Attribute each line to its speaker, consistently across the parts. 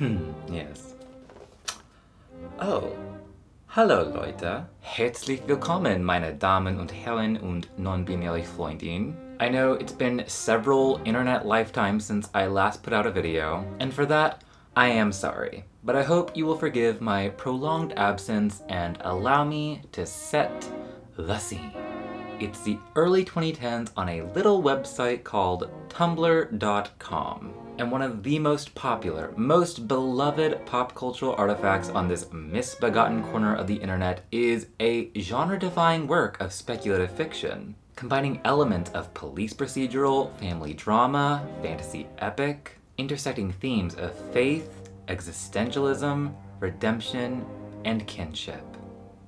Speaker 1: Yes. Oh, hallo Leute. Herzlich willkommen, meine Damen und Herren und non-binary Freundin. I know it's been several internet lifetimes since I last put out a video, and for that, I am sorry. But I hope you will forgive my prolonged absence and allow me to set the scene. It's the early 2010s on a little website called tumblr.com. And one of the most popular, most beloved pop cultural artifacts on this misbegotten corner of the internet is a genre-defying work of speculative fiction, combining elements of police procedural, family drama, fantasy epic, intersecting themes of faith, existentialism, redemption, and kinship.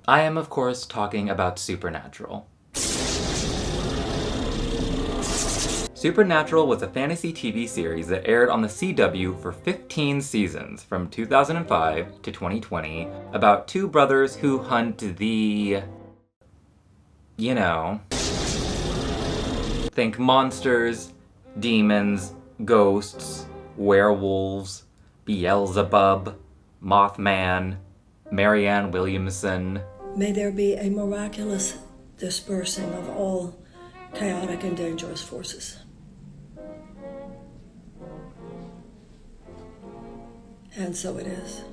Speaker 1: I am, of course, talking about Supernatural. Supernatural was a fantasy TV series that aired on the CW for 15 seasons from 2005 to 2020 about two brothers who hunt the... you know. Think monsters, demons, ghosts, werewolves, Beelzebub, Mothman, Marianne Williamson.
Speaker 2: May there be a miraculous dispersing of all chaotic and dangerous forces. And so it is.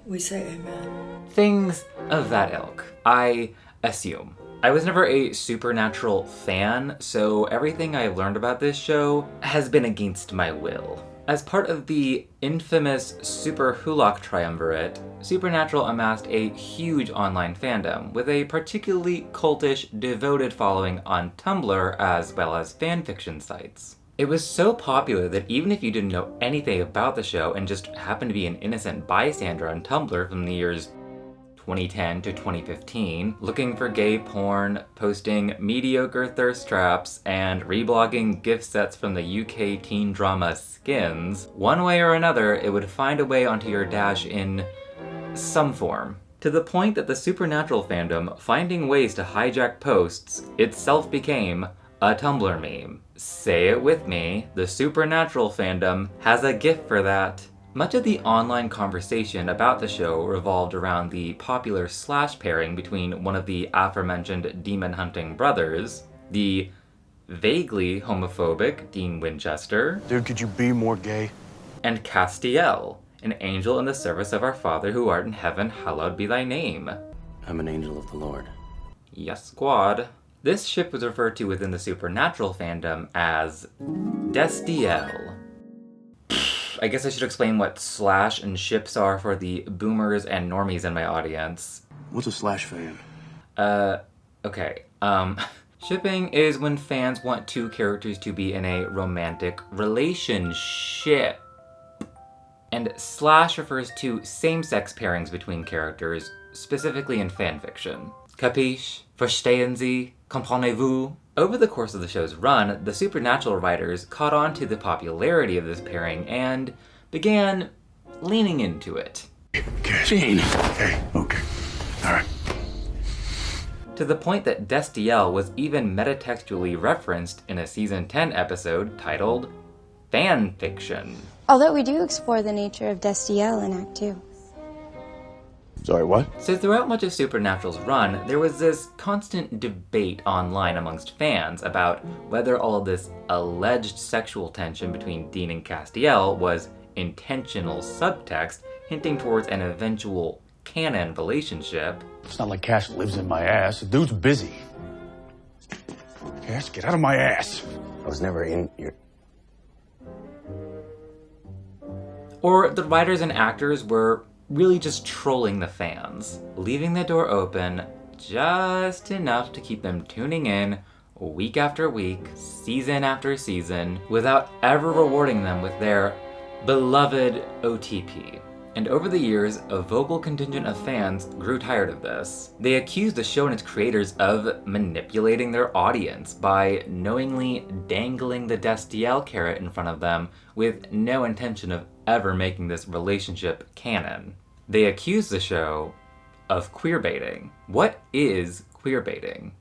Speaker 2: We say amen.
Speaker 1: Things of that ilk, I assume. I was never a Supernatural fan, so everything I learned about this show has been against my will. As part of the infamous Super Hulock triumvirate, Supernatural amassed a huge online fandom, with a particularly cultish, devoted following on Tumblr as well as fanfiction sites. It was so popular that even if you didn't know anything about the show and just happened to be an innocent bystander on Tumblr from the years 2010 to 2015, looking for gay porn, posting mediocre thirst traps, and reblogging gift sets from the UK teen drama Skins, one way or another, it would find a way onto your dash in some form. To the point that the Supernatural fandom, finding ways to hijack posts, itself became a Tumblr meme. Say it with me, the Supernatural fandom has a gift for that. Much of the online conversation about the show revolved around the popular slash pairing between one of the aforementioned demon-hunting brothers, the vaguely homophobic Dean Winchester.
Speaker 3: Dude, could you be more gay?
Speaker 1: And Castiel, an angel in the service of our Father who art in heaven, hallowed be thy name.
Speaker 3: I'm an angel of the Lord.
Speaker 1: Yes, squad. This ship was referred to within the Supernatural fandom as Destiel. I guess I should explain what slash and ships are for the boomers and normies in my audience.
Speaker 3: What's a slash fan?
Speaker 1: Okay. Shipping is when fans want two characters to be in a romantic relationship. And slash refers to same-sex pairings between characters, specifically in fanfiction. Capiche? Verstehen Sie? Comprenez-vous? Over the course of the show's run, the Supernatural writers caught on to the popularity of this pairing and began leaning into it.
Speaker 3: Gene. Okay. All right.
Speaker 1: To the point that Destiel was even metatextually referenced in a season 10 episode titled Fanfiction.
Speaker 4: Although we do explore the nature of Destiel in Act 2.
Speaker 3: Sorry, what?
Speaker 1: So throughout much of Supernatural's run, there was this constant debate online amongst fans about whether all of this alleged sexual tension between Dean and Castiel was intentional subtext hinting towards an eventual canon relationship.
Speaker 3: It's not like Cash lives in my ass. The dude's busy. Cash, get out of my ass.
Speaker 5: I was never in your...
Speaker 1: Or the writers and actors were really just trolling the fans, leaving the door open just enough to keep them tuning in week after week, season after season, without ever rewarding them with their beloved OTP. And over the years, a vocal contingent of fans grew tired of this. They accused the show and its creators of manipulating their audience by knowingly dangling the Destiel carrot in front of them with no intention of ever making this relationship canon. They accused the show of queerbaiting. What is queerbaiting?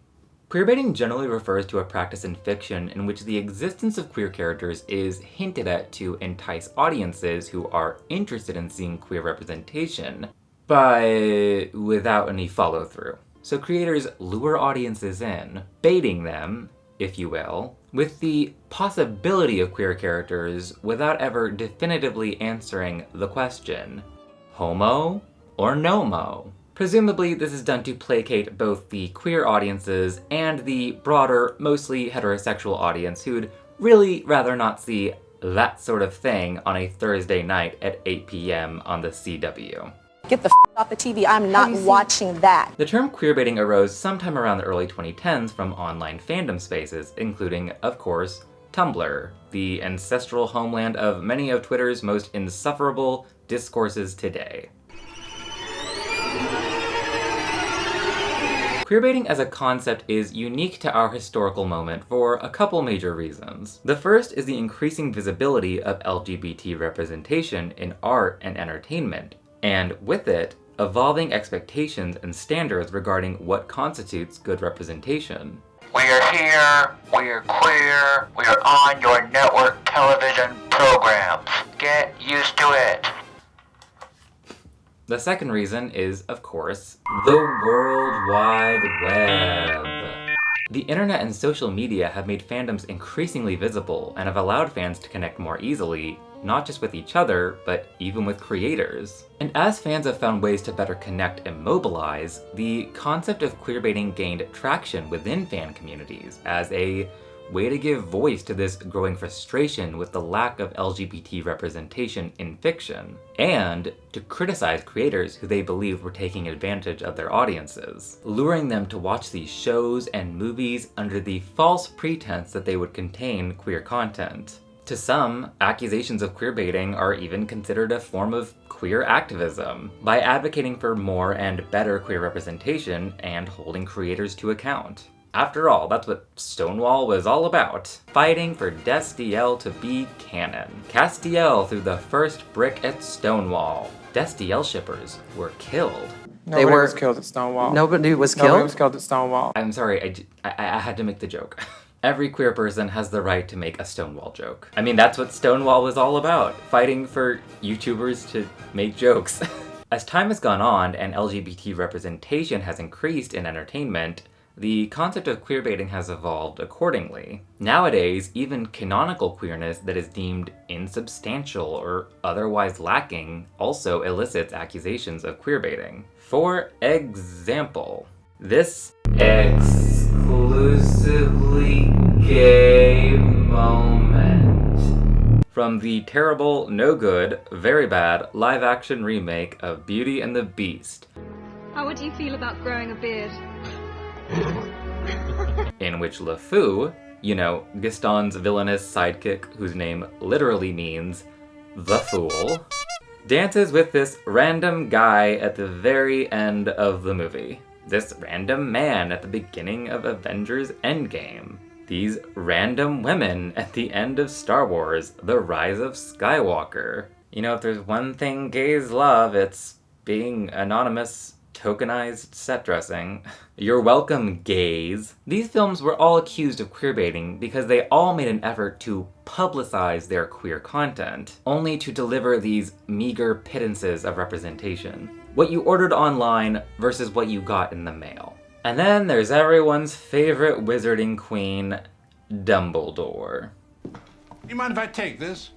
Speaker 1: Queerbaiting generally refers to a practice in fiction in which the existence of queer characters is hinted at to entice audiences who are interested in seeing queer representation, but without any follow-through. So creators lure audiences in, baiting them, if you will, with the possibility of queer characters without ever definitively answering the question, homo or nomo? Presumably, this is done to placate both the queer audiences and the broader, mostly heterosexual audience who'd really rather not see that sort of thing on a Thursday night at 8 p.m. on the CW.
Speaker 5: Get the off the TV, I'm not watching that.
Speaker 1: The term queerbaiting arose sometime around the early 2010s from online fandom spaces, including, of course, Tumblr, the ancestral homeland of many of Twitter's most insufferable discourses today. Queerbaiting as a concept is unique to our historical moment for a couple major reasons. The first is the increasing visibility of LGBT representation in art and entertainment, and with it, evolving expectations and standards regarding what constitutes good representation.
Speaker 6: We're here, we're queer, we're on your network television programs. Get used to it.
Speaker 1: The second reason is, of course, the World Wide Web. The internet and social media have made fandoms increasingly visible and have allowed fans to connect more easily, not just with each other, but even with creators. And as fans have found ways to better connect and mobilize, the concept of queerbaiting gained traction within fan communities as a way to give voice to this growing frustration with the lack of LGBT representation in fiction, and to criticize creators who they believed were taking advantage of their audiences, luring them to watch these shows and movies under the false pretense that they would contain queer content. To some, accusations of queerbaiting are even considered a form of queer activism, by advocating for more and better queer representation and holding creators to account. After all, that's what Stonewall was all about. Fighting for Destiel to be canon. Castiel threw the first brick at Stonewall. Destiel shippers were killed.
Speaker 7: Nobody was killed at Stonewall.
Speaker 8: Nobody was killed?
Speaker 7: Nobody was killed at Stonewall.
Speaker 1: I'm sorry, I had to make the joke. Every queer person has the right to make a Stonewall joke. I mean, that's what Stonewall was all about. Fighting for YouTubers to make jokes. As time has gone on and LGBT representation has increased in entertainment, the concept of queerbaiting has evolved accordingly. Nowadays, even canonical queerness that is deemed insubstantial or otherwise lacking also elicits accusations of queerbaiting. For example, this exclusively gay moment from the terrible, no good, very bad live-action remake of Beauty and the Beast.
Speaker 9: How would you feel about growing a beard?
Speaker 1: In which LeFou, Gaston's villainous sidekick, whose name literally means the fool, dances with this random guy at the very end of the movie. This random man at the beginning of Avengers Endgame. These random women at the end of Star Wars, The Rise of Skywalker. If there's one thing gays love, it's being anonymous, tokenized set dressing. You're welcome, gays. These films were all accused of queerbaiting because they all made an effort to publicize their queer content, only to deliver these meager pittances of representation. What you ordered online versus what you got in the mail. And then there's everyone's favorite wizarding queen, Dumbledore.
Speaker 3: You mind if I take this?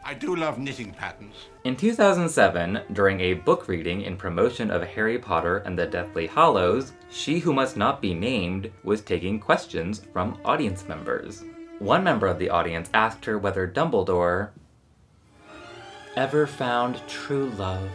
Speaker 3: I do love knitting patterns.
Speaker 1: In 2007, during a book reading in promotion of Harry Potter and the Deathly Hallows, she who must not be named was taking questions from audience members. One member of the audience asked her whether Dumbledore ever found true love.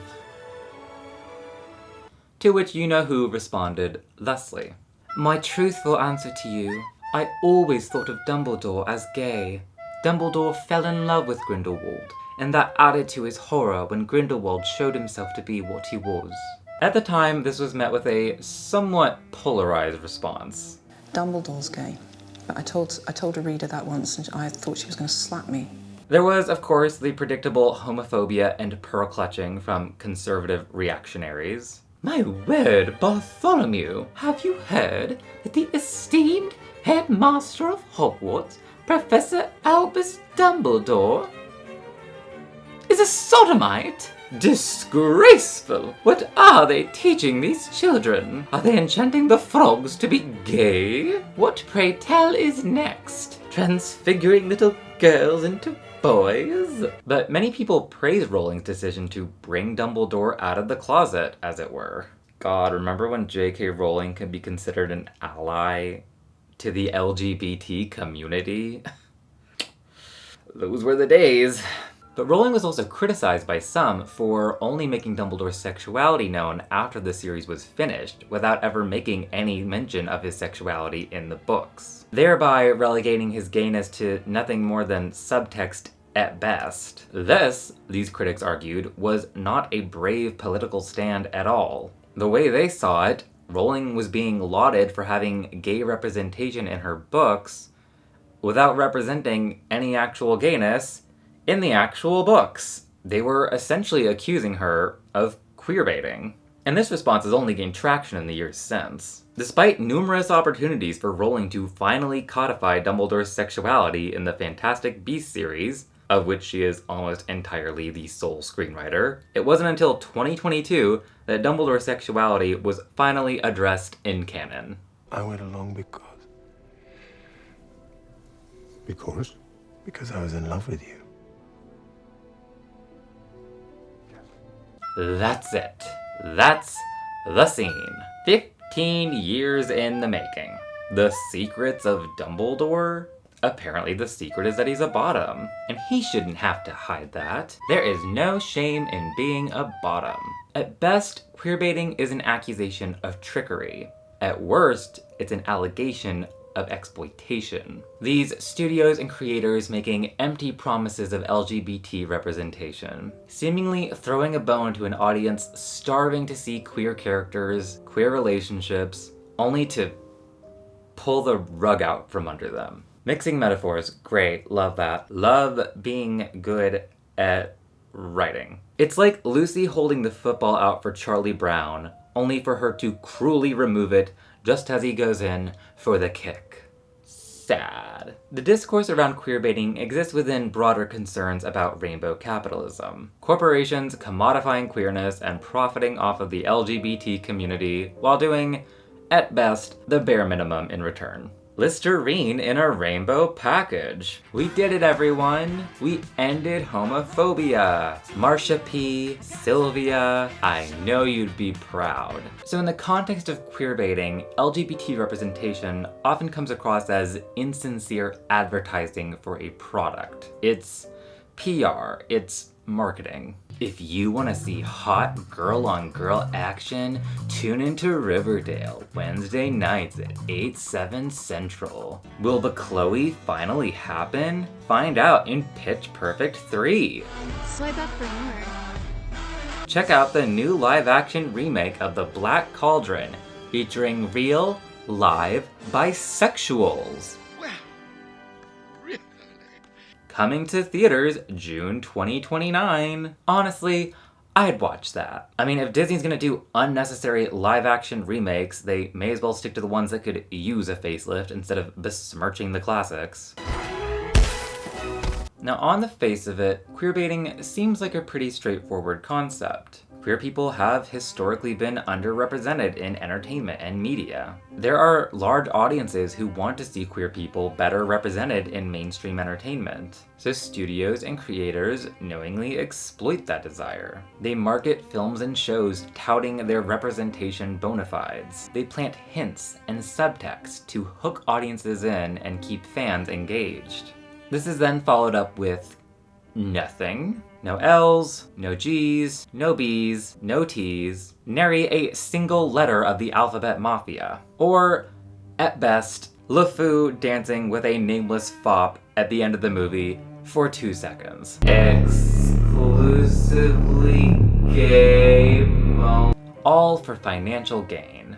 Speaker 1: To which you-know-who responded thusly. My truthful answer to you, I always thought of Dumbledore as gay. Dumbledore fell in love with Grindelwald, and that added to his horror when Grindelwald showed himself to be what he was. At the time, this was met with a somewhat polarized response.
Speaker 10: Dumbledore's gay, but I told a reader that once and I thought she was going to slap me.
Speaker 1: There was, of course, the predictable homophobia and pearl clutching from conservative reactionaries. My word, Bartholomew, have you heard that the esteemed headmaster of Hogwarts, Professor Albus Dumbledore, is a sodomite? Disgraceful! What are they teaching these children? Are they enchanting the frogs to be gay? What, pray tell, is next? Transfiguring little girls into boys? But many people praise Rowling's decision to bring Dumbledore out of the closet, as it were. God, remember when J.K. Rowling could be considered an ally to the LGBT community? Those were the days. But Rowling was also criticized by some for only making Dumbledore's sexuality known after the series was finished, without ever making any mention of his sexuality in the books, thereby relegating his gayness to nothing more than subtext at best. This, these critics argued, was not a brave political stand at all. The way they saw it, Rowling was being lauded for having gay representation in her books without representing any actual gayness in the actual books. They were essentially accusing her of queerbaiting. And this response has only gained traction in the years since. Despite numerous opportunities for Rowling to finally codify Dumbledore's sexuality in the Fantastic Beasts series, of which she is almost entirely the sole screenwriter, it wasn't until 2022 that Dumbledore's sexuality was finally addressed in canon.
Speaker 8: I went along because? Because I was in love with you.
Speaker 1: That's it. That's the scene. 15 years in the making. The secrets of Dumbledore? Apparently the secret is that he's a bottom, and he shouldn't have to hide that. There is no shame in being a bottom. At best, queerbaiting is an accusation of trickery. At worst, it's an allegation of exploitation. These studios and creators making empty promises of LGBT representation, seemingly throwing a bone to an audience starving to see queer characters, queer relationships, only to pull the rug out from under them. Mixing metaphors, great, love that. Love being good at writing. It's like Lucy holding the football out for Charlie Brown, only for her to cruelly remove it just as he goes in for the kick. Sad. The discourse around queerbaiting exists within broader concerns about rainbow capitalism. Corporations commodifying queerness and profiting off of the LGBT community while doing, at best, the bare minimum in return. Listerine in a rainbow package. We did it, everyone. We ended homophobia. Marsha P., Sylvia, I know you'd be proud. So in the context of queerbaiting, LGBT representation often comes across as insincere advertising for a product. It's PR, it's marketing. If you want to see hot girl-on-girl action, tune into Riverdale, Wednesday nights at 8/7 Central. Will the Chloe finally happen? Find out in Pitch Perfect 3.
Speaker 9: Swipe up for more.
Speaker 1: Check out the new live-action remake of The Black Cauldron, featuring real, live bisexuals. Coming to theaters June 2029. Honestly, I'd watch that. I mean, if Disney's gonna do unnecessary live-action remakes, they may as well stick to the ones that could use a facelift instead of besmirching the classics. Now, on the face of it, queerbaiting seems like a pretty straightforward concept. Queer people have historically been underrepresented in entertainment and media. There are large audiences who want to see queer people better represented in mainstream entertainment. So studios and creators knowingly exploit that desire. They market films and shows touting their representation bona fides. They plant hints and subtext to hook audiences in and keep fans engaged. This is then followed up with nothing. No L's, no G's, no B's, no T's, nary a single letter of the alphabet mafia. Or, at best, LeFou dancing with a nameless fop at the end of the movie for 2 seconds. Exclusively gay all for financial gain.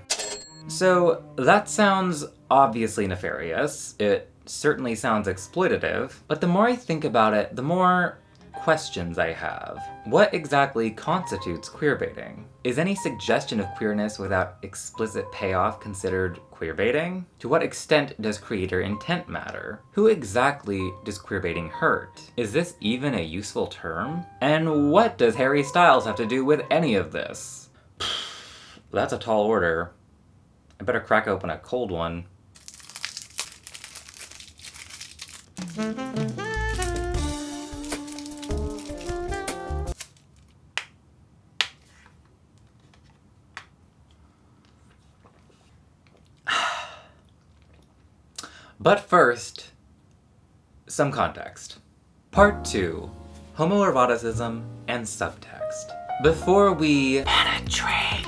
Speaker 1: So, that sounds obviously nefarious. It certainly sounds exploitative, but the more I think about it, the more questions I have. What exactly constitutes queerbaiting? Is any suggestion of queerness without explicit payoff considered queerbaiting? To what extent does creator intent matter? Who exactly does queerbaiting hurt? Is this even a useful term? And what does Harry Styles have to do with any of this? That's a tall order. I better crack open a cold one. But first, some context. Part 2, Homoeroticism and subtext. Before we penetrate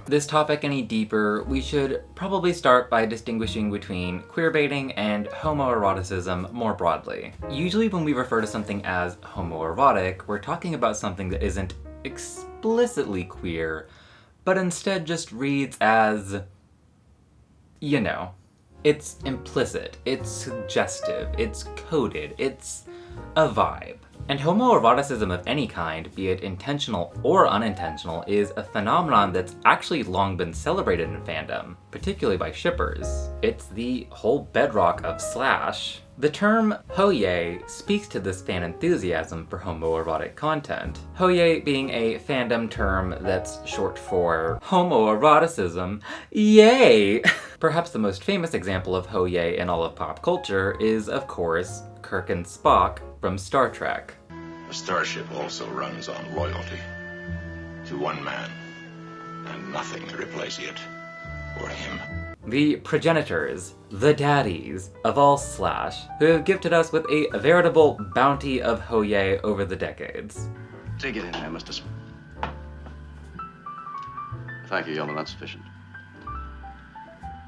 Speaker 1: this topic any deeper, we should probably start by distinguishing between queerbaiting and homoeroticism more broadly. Usually when we refer to something as homoerotic, we're talking about something that isn't explicitly queer, but instead just reads as, you know. It's implicit, it's suggestive, it's coded, it's a vibe. And homoeroticism of any kind, be it intentional or unintentional, is a phenomenon that's actually long been celebrated in fandom, particularly by shippers. It's the whole bedrock of Slash. The term hoye speaks to this fan enthusiasm for homoerotic content. Hoye being a fandom term that's short for homoeroticism. Yay! Perhaps the most famous example of hoye in all of pop culture is, of course, Kirk and Spock from Star Trek.
Speaker 11: A starship also runs on loyalty to one man, and nothing to replace it or him.
Speaker 1: The progenitors, the daddies, of all Slash, who have gifted us with a veritable bounty of hoye over the decades.
Speaker 12: Take it in there, Mr. Thank you, Yeoman, that's sufficient.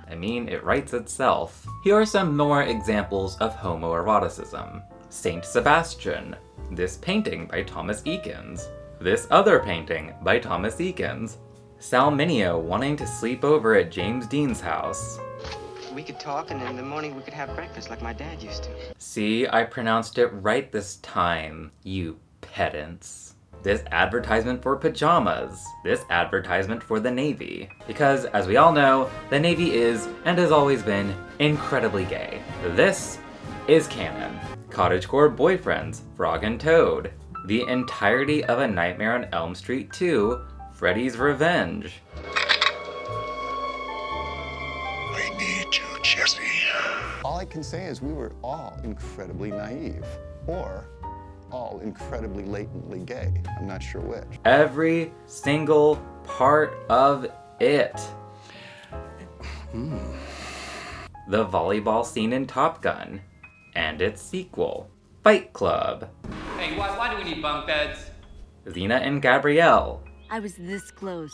Speaker 1: I mean, it writes itself. Here are some more examples of homoeroticism. Saint Sebastian. This painting by Thomas Eakins. This other painting by Thomas Eakins. Sal Mineo wanting to sleep over at James Dean's house.
Speaker 13: We could talk and in the morning we could have breakfast like my dad used to.
Speaker 1: See, I pronounced it right this time, you pedants. This advertisement for pajamas. This advertisement for the Navy. Because, as we all know, the Navy is, and has always been, incredibly gay. This is canon. Cottagecore boyfriends, Frog and Toad. The entirety of A Nightmare on Elm Street 2, Freddy's Revenge.
Speaker 11: I need you, Jesse.
Speaker 8: All I can say is we were all incredibly naive, or all incredibly latently gay. I'm not sure which.
Speaker 1: Every single part of it. The volleyball scene in Top Gun, and its sequel, Fight Club.
Speaker 14: Hey, why do we need bunk beds?
Speaker 1: Xena and Gabrielle.
Speaker 15: I was this close.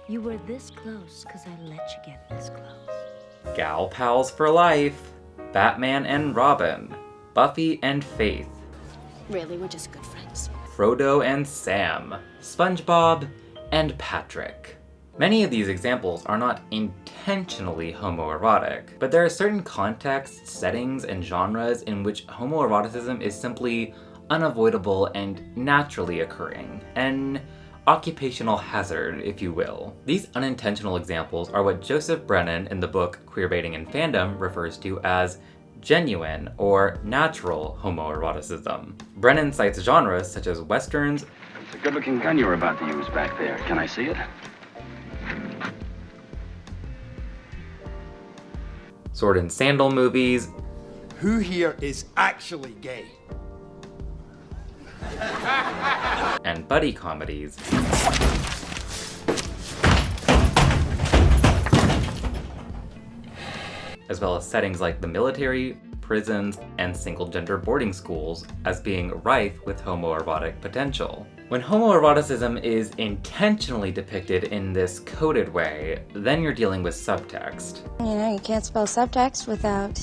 Speaker 15: You were this close because I let you get this close.
Speaker 1: Gal Pals for Life, Batman and Robin, Buffy and Faith.
Speaker 15: Really, we're just good friends.
Speaker 1: Frodo and Sam, SpongeBob and Patrick. Many of these examples are not intentionally homoerotic, but there are certain contexts, settings, and genres in which homoeroticism is simply unavoidable and naturally occurring. An occupational hazard, if you will. These unintentional examples are what Joseph Brennan in the book Queerbaiting and Fandom refers to as genuine or natural homoeroticism. Brennan cites genres such as westerns.
Speaker 12: It's a good-looking gun you were about to use back there. Can I see it?
Speaker 1: Sword and sandal movies.
Speaker 16: Who here is actually gay?
Speaker 1: And buddy comedies. As well as settings like the military, prisons, and single-gender boarding schools as being rife with homoerotic potential. When homoeroticism is intentionally depicted in this coded way, then you're dealing with subtext.
Speaker 4: You know, you can't spell subtext without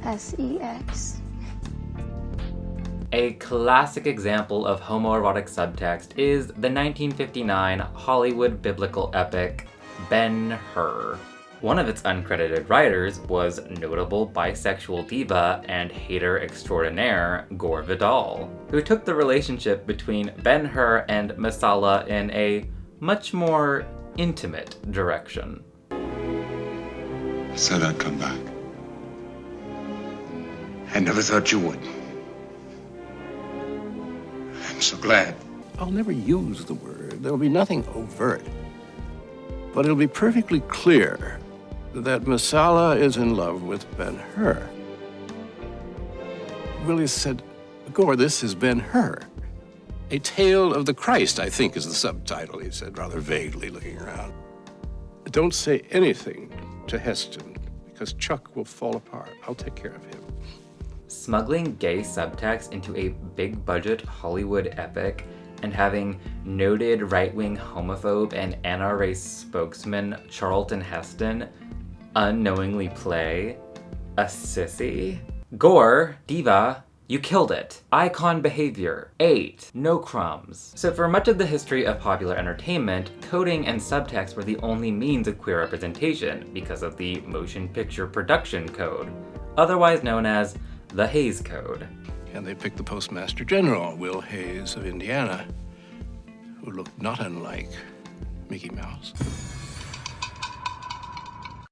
Speaker 4: S-E-X.
Speaker 1: A classic example of homoerotic subtext is the 1959 Hollywood biblical epic Ben-Hur. One of its uncredited writers was notable bisexual diva and hater extraordinaire Gore Vidal, who took the relationship between Ben-Hur and Masala in a much more intimate direction.
Speaker 11: I said I'd come back. I never thought you would. I'm so glad.
Speaker 17: I'll never use the word. There'll be nothing overt. But it'll be perfectly clear that Masala is in love with Ben-Hur. Willie said, Gore, this is Ben-Hur. A Tale of the Christ, I think, is the subtitle, he said, rather vaguely looking around. Don't say anything to Heston, because Chuck will fall apart. I'll take care of him.
Speaker 1: Smuggling gay subtext into a big-budget Hollywood epic and having noted right-wing homophobe and NRA spokesman Charlton Heston unknowingly play a sissy? Gore, diva, you killed it. Icon behavior. 8. No crumbs. So for much of the history of popular entertainment, coding and subtext were the only means of queer representation because of the Motion Picture Production Code, otherwise known as the Hays Code.
Speaker 17: And they picked the Postmaster General, Will Hayes of Indiana, who looked not unlike Mickey Mouse.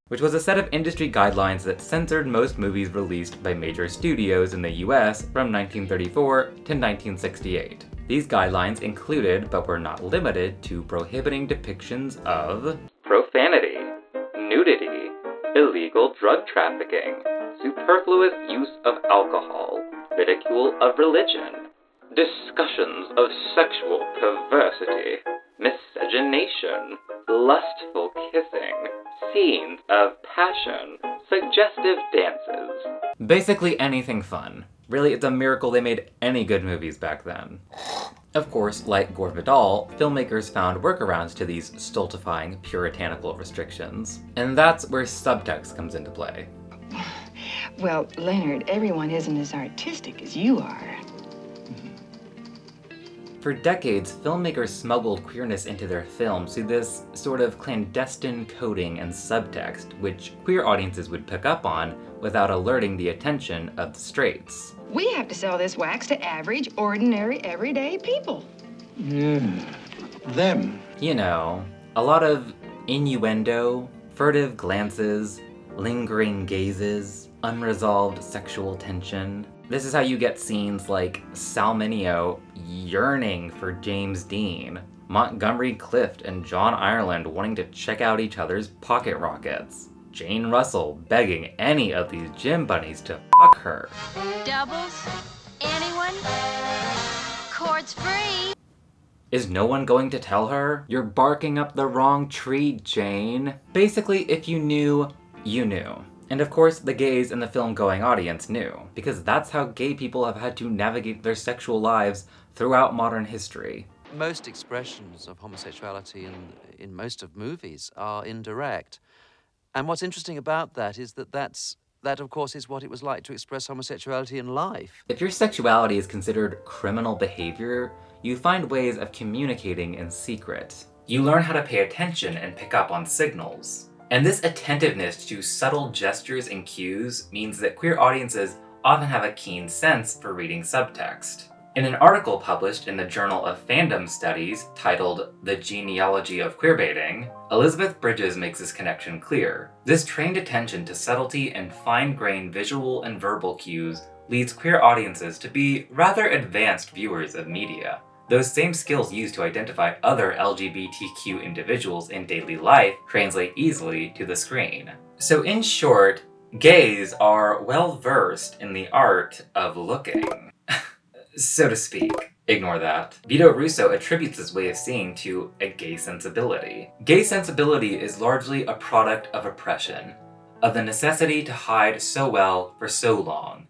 Speaker 1: Which was a set of industry guidelines that censored most movies released by major studios in the US from 1934 to 1968. These guidelines included, but were not limited to, prohibiting depictions of profanity, nudity, illegal drug trafficking, superfluous use of alcohol, ridicule of religion, discussions of sexual perversity, miscegenation, lustful kissing, scenes of passion, suggestive dances. Basically anything fun. Really, it's a miracle they made any good movies back then. Of course, like Gore Vidal, filmmakers found workarounds to these stultifying, puritanical restrictions. And that's where subtext comes into play.
Speaker 18: Well, Leonard, everyone isn't as artistic as you are.
Speaker 1: For decades, filmmakers smuggled queerness into their films through this sort of clandestine coding and subtext, which queer audiences would pick up on without alerting the attention of the straights.
Speaker 18: We have to sell this wax to average, ordinary, everyday people.
Speaker 17: Them.
Speaker 1: You know, a lot of innuendo, furtive glances, lingering gazes, unresolved sexual tension. This is how you get scenes like Sal Mineo yearning for James Dean, Montgomery Clift and John Ireland wanting to check out each other's pocket rockets, Jane Russell begging any of these gym bunnies to fuck her.
Speaker 15: Doubles? Anyone? Chords free?
Speaker 1: Is no one going to tell her? You're barking up the wrong tree, Jane. Basically, if you knew, you knew. And of course, the gays and the film-going audience knew, because that's how gay people have had to navigate their sexual lives throughout modern history.
Speaker 19: Most expressions of homosexuality in most of movies are indirect. And what's interesting about that is that of course is what it was like to express homosexuality in life.
Speaker 1: If your sexuality is considered criminal behavior, you find ways of communicating in secret. You learn how to pay attention and pick up on signals. And this attentiveness to subtle gestures and cues means that queer audiences often have a keen sense for reading subtext. In an article published in the Journal of Fandom Studies titled The Genealogy of Queerbaiting, Elizabeth Bridges makes this connection clear. This trained attention to subtlety and fine-grained visual and verbal cues leads queer audiences to be rather advanced viewers of media. Those same skills used to identify other LGBTQ individuals in daily life translate easily to the screen. So in short, gays are well versed in the art of looking, so to speak. Ignore that. Vito Russo attributes this way of seeing to a gay sensibility. Gay sensibility is largely a product of oppression, of the necessity to hide so well for so long.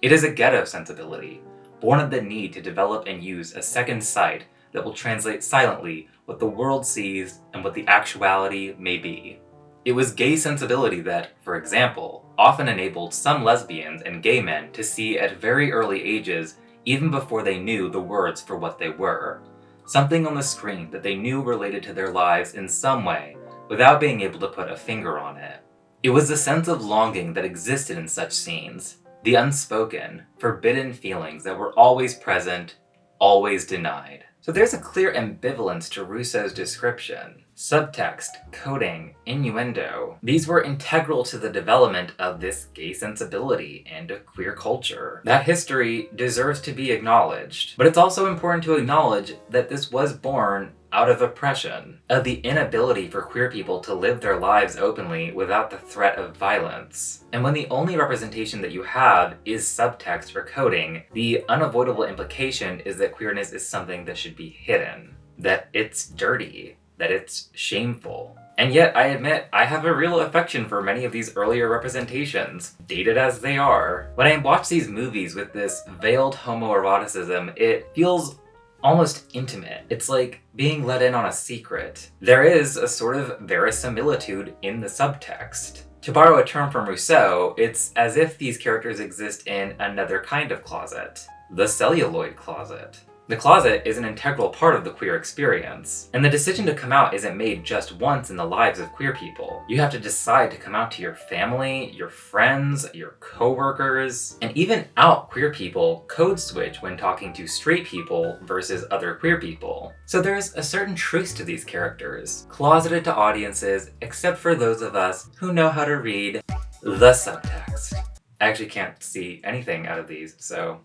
Speaker 1: It is a ghetto sensibility, born of the need to develop and use a second sight that will translate silently what the world sees and what the actuality may be. It was gay sensibility that, for example, often enabled some lesbians and gay men to see at very early ages, even before they knew the words for what they were, something on the screen that they knew related to their lives in some way, without being able to put a finger on it. It was the sense of longing that existed in such scenes, the unspoken, forbidden feelings that were always present, always denied. So there's a clear ambivalence to Rousseau's description. Subtext, coding, innuendo, these were integral to the development of this gay sensibility and of queer culture. That history deserves to be acknowledged, but it's also important to acknowledge that this was born out of oppression, of the inability for queer people to live their lives openly without the threat of violence. And when the only representation that you have is subtext or coding, the unavoidable implication is that queerness is something that should be hidden, that it's dirty, that it's shameful. And yet, I admit, I have a real affection for many of these earlier representations, dated as they are. When I watch these movies with this veiled homoeroticism, it feels almost intimate. It's like being let in on a secret. There is a sort of verisimilitude in the subtext. To borrow a term from Rousseau, it's as if these characters exist in another kind of closet, the celluloid closet. The closet is an integral part of the queer experience, and the decision to come out isn't made just once in the lives of queer people. You have to decide to come out to your family, your friends, your coworkers, and even out queer people code switch when talking to straight people versus other queer people. So there's a certain truth to these characters, closeted to audiences, except for those of us who know how to read the subtext. I actually can't see anything out of these, so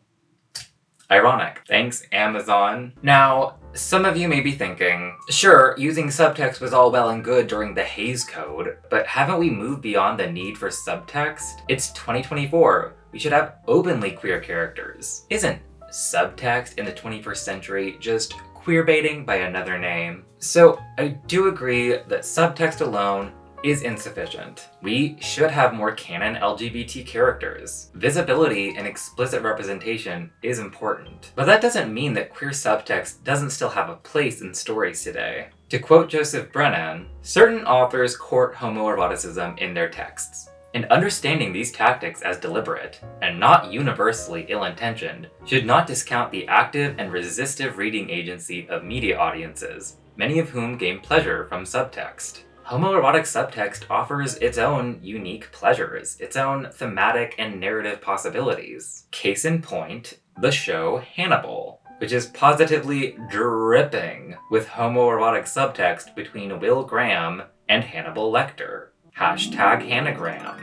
Speaker 1: ironic. Thanks, Amazon. Now, some of you may be thinking, sure, using subtext was all well and good during the Hays Code, but haven't we moved beyond the need for subtext? It's 2024. We should have openly queer characters. Isn't subtext in the 21st century just queerbaiting by another name? So I do agree that subtext alone is insufficient. We should have more canon LGBT characters. Visibility and explicit representation is important. But that doesn't mean that queer subtext doesn't still have a place in stories today. To quote Joseph Brennan, certain authors court homoeroticism in their texts. And understanding these tactics as deliberate, and not universally ill-intentioned, should not discount the active and resistive reading agency of media audiences, many of whom gain pleasure from subtext. Homoerotic subtext offers its own unique pleasures, its own thematic and narrative possibilities. Case in point, the show Hannibal, which is positively dripping with homoerotic subtext between Will Graham and Hannibal Lecter. #Hannagram.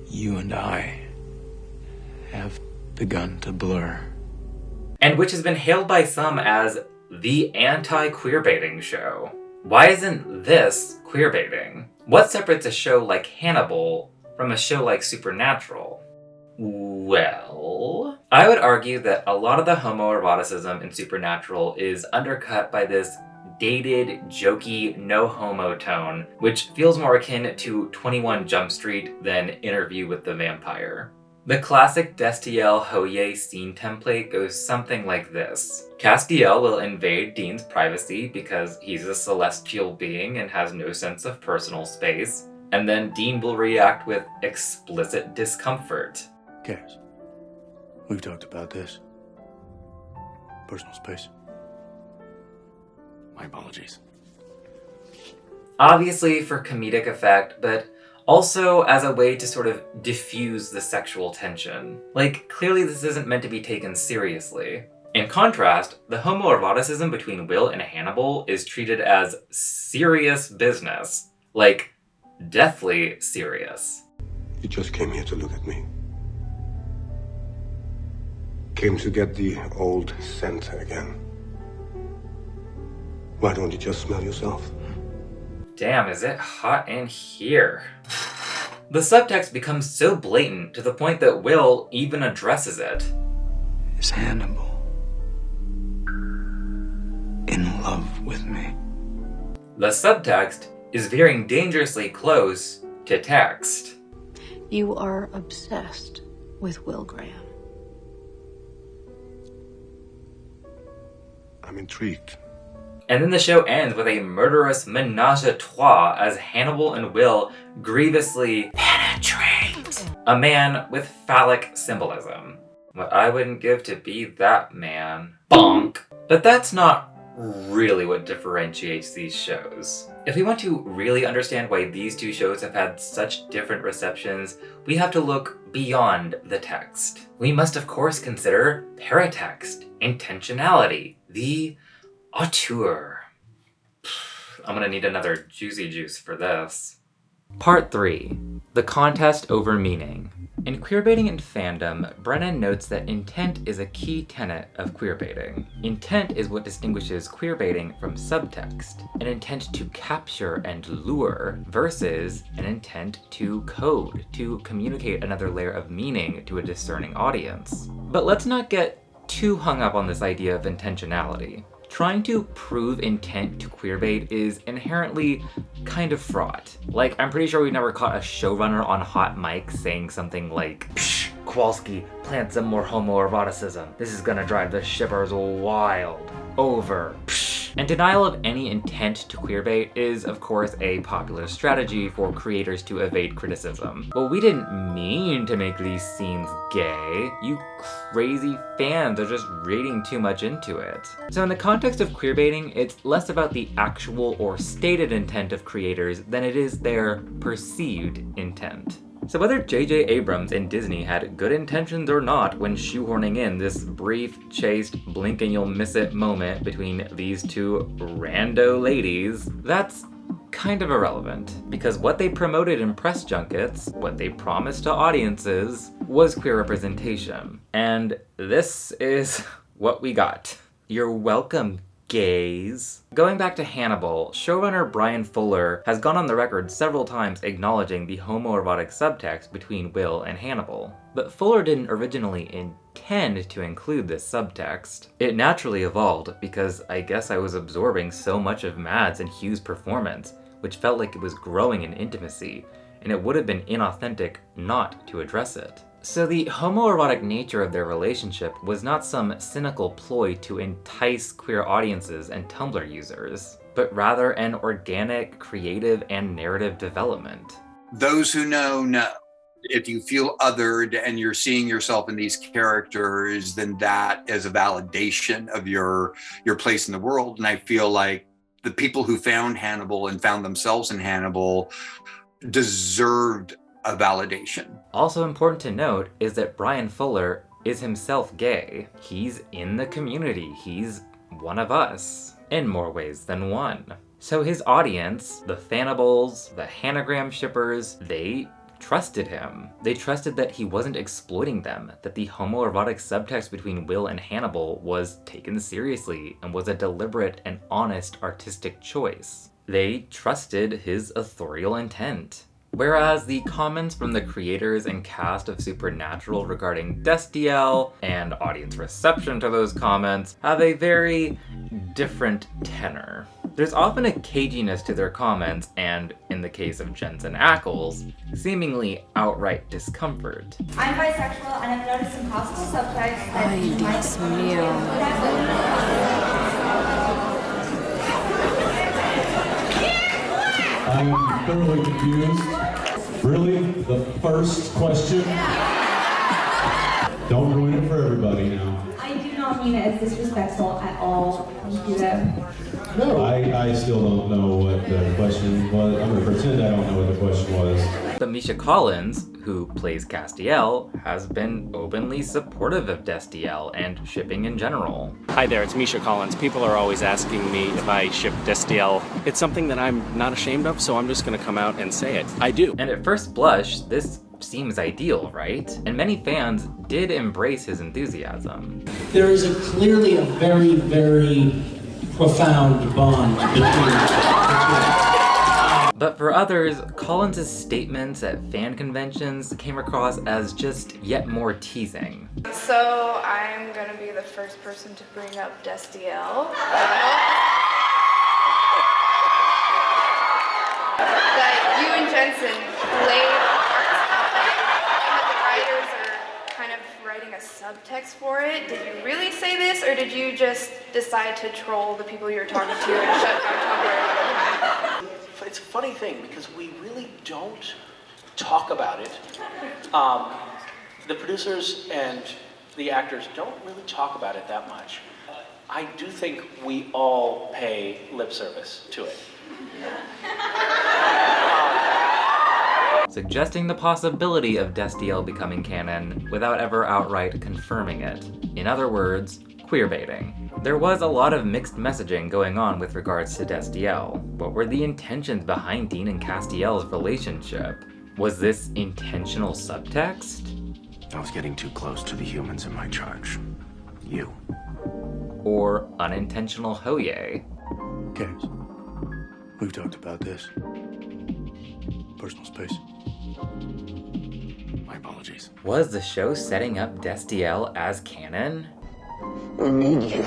Speaker 20: You and I have begun to blur.
Speaker 1: And which has been hailed by some as the anti-queerbaiting show. Why isn't this queerbaiting? What separates a show like Hannibal from a show like Supernatural? Well, I would argue that a lot of the homoeroticism in Supernatural is undercut by this dated, jokey, no-homo tone, which feels more akin to 21 Jump Street than Interview with the Vampire. The classic Destiel Hoye scene template goes something like this. Castiel will invade Dean's privacy because he's a celestial being and has no sense of personal space, and then Dean will react with explicit discomfort.
Speaker 20: Cass, we've talked about this. Personal space. My apologies.
Speaker 1: Obviously for comedic effect, but also as a way to sort of diffuse the sexual tension. Like, clearly this isn't meant to be taken seriously. In contrast, the homoeroticism between Will and Hannibal is treated as serious business. Like, deathly serious.
Speaker 21: You just came here to look at me. Came to get the old scent again. Why don't you just smell yourself?
Speaker 1: Damn, is it hot in here? The subtext becomes so blatant to the point that Will even addresses it.
Speaker 20: Is Hannibal in love with me?
Speaker 1: The subtext is veering dangerously close to text.
Speaker 15: You are obsessed with Will Graham.
Speaker 21: I'm intrigued.
Speaker 1: And then the show ends with a murderous menage a trois as Hannibal and Will grievously penetrate a man with phallic symbolism. What I wouldn't give to be that man. Bonk. But that's not really what differentiates these shows. If we want to really understand why these two shows have had such different receptions, we have to look beyond the text. We must of course consider paratext, intentionality, the auteur. I'm gonna need another juicy juice for this. Part 3. The contest over meaning. In Queerbaiting and Fandom, Brennan notes that intent is a key tenet of queerbaiting. Intent is what distinguishes queerbaiting from subtext, an intent to capture and lure versus an intent to code, to communicate another layer of meaning to a discerning audience. But let's not get too hung up on this idea of intentionality. Trying to prove intent to queerbait is inherently kind of fraught. Like, I'm pretty sure we've never caught a showrunner on hot mic saying something like, "Psh, Kowalski, plant some more homoeroticism. This is gonna drive the shippers wild. Over. Psh." And denial of any intent to queerbait is, of course, a popular strategy for creators to evade criticism. Well, we didn't mean to make these scenes gay. You crazy fans are just reading too much into it. So in the context of queerbaiting, it's less about the actual or stated intent of creators than it is their perceived intent. So whether J.J. Abrams and Disney had good intentions or not when shoehorning in this brief, chaste, blink and you'll miss it moment between these two rando ladies, that's kind of irrelevant, because what they promoted in press junkets, what they promised to audiences, was queer representation. And this is what we got. You're welcome, gays. Going back to Hannibal, showrunner Brian Fuller has gone on the record several times acknowledging the homoerotic subtext between Will and Hannibal. But Fuller didn't originally intend to include this subtext. It naturally evolved because I guess I was absorbing so much of Mads and Hugh's performance, which felt like it was growing in intimacy, and it would have been inauthentic not to address it. So the homoerotic nature of their relationship was not some cynical ploy to entice queer audiences and Tumblr users, but rather an organic, creative, and narrative development.
Speaker 2: Those who know. If you feel othered and you're seeing yourself in these characters, then that is a validation of your place in the world. And I feel like the people who found Hannibal and found themselves in Hannibal deserved a validation.
Speaker 1: Also important to note is that Brian Fuller is himself gay. He's in the community. He's one of us, in more ways than one. So his audience, the Fannibals, the Hanagram shippers, they trusted him. They trusted that he wasn't exploiting them, that the homoerotic subtext between Will and Hannibal was taken seriously and was a deliberate and honest artistic choice. They trusted his authorial intent. Whereas the comments from the creators and cast of Supernatural regarding Destiel and audience reception to those comments have a very different tenor. There's often a caginess to their comments and, in the case of Jensen Ackles, seemingly outright discomfort.
Speaker 22: I'm bisexual and I've noticed some possible subtext that
Speaker 15: Ay, Dios mío.
Speaker 23: I'm thoroughly confused. Really? The first question? Don't ruin it for everybody now.
Speaker 22: I do not mean it as disrespectful at all. Thank you, though.
Speaker 23: No, I still don't know what the question was. I'm going to pretend I don't know what the question was.
Speaker 1: But Misha Collins, who plays Castiel, has been openly supportive of Destiel and shipping in general.
Speaker 24: Hi there, it's Misha Collins. People are always asking me if I ship Destiel. It's something that I'm not ashamed of, so I'm just going to come out and say it. I do.
Speaker 1: And at first blush, this seems ideal, right? And many fans did embrace his enthusiasm.
Speaker 25: There is clearly a very, very profound bond between.
Speaker 1: But for others, Collins' statements at fan conventions came across as just yet more teasing.
Speaker 26: So I'm gonna be the first person to bring up Destiel. That you and Jensen played and the writers are kind of writing a subtext for it. Did you really say this, or did you just decide to troll the people you're talking to and shut down Tumblr?
Speaker 27: It's a funny thing because we really don't talk about it. The producers and the actors don't really talk about it that much. I do think we all pay lip service to it.
Speaker 1: Suggesting the possibility of Destiel becoming canon without ever outright confirming it. In other words, queerbaiting. There was a lot of mixed messaging going on with regards to Destiel. What were the intentions behind Dean and Castiel's relationship? Was this intentional subtext?
Speaker 20: I was getting too close to the humans in my charge. You.
Speaker 1: Or unintentional hoye?
Speaker 20: Cares. We've talked about this. Personal space. My apologies.
Speaker 1: Was the show setting up Destiel as canon?
Speaker 21: I need you.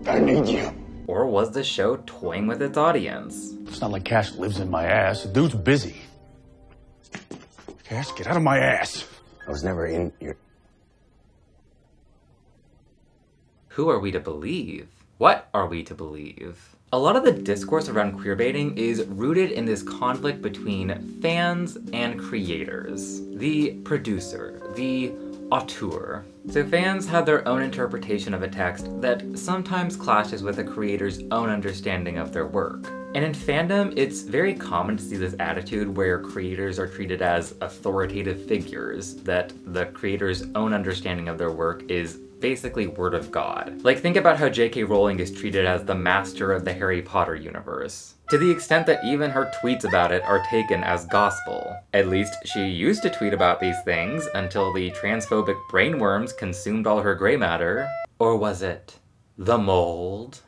Speaker 21: I need you.
Speaker 1: Or was the show toying with its audience?
Speaker 20: It's not like Cash lives in my ass. The dude's busy. Cash, get out of my ass. I was never in your...
Speaker 1: Who are we to believe? What are we to believe? A lot of the discourse around queerbaiting is rooted in this conflict between fans and creators. The producer, the auteur. So fans have their own interpretation of a text that sometimes clashes with a creator's own understanding of their work. And in fandom, it's very common to see this attitude where creators are treated as authoritative figures, that the creator's own understanding of their work is basically word of God. Like, think about how J.K. Rowling is treated as the master of the Harry Potter universe, to the extent that even her tweets about it are taken as gospel. At least she used to tweet about these things until the transphobic brainworms consumed all her gray matter. Or was it the mold?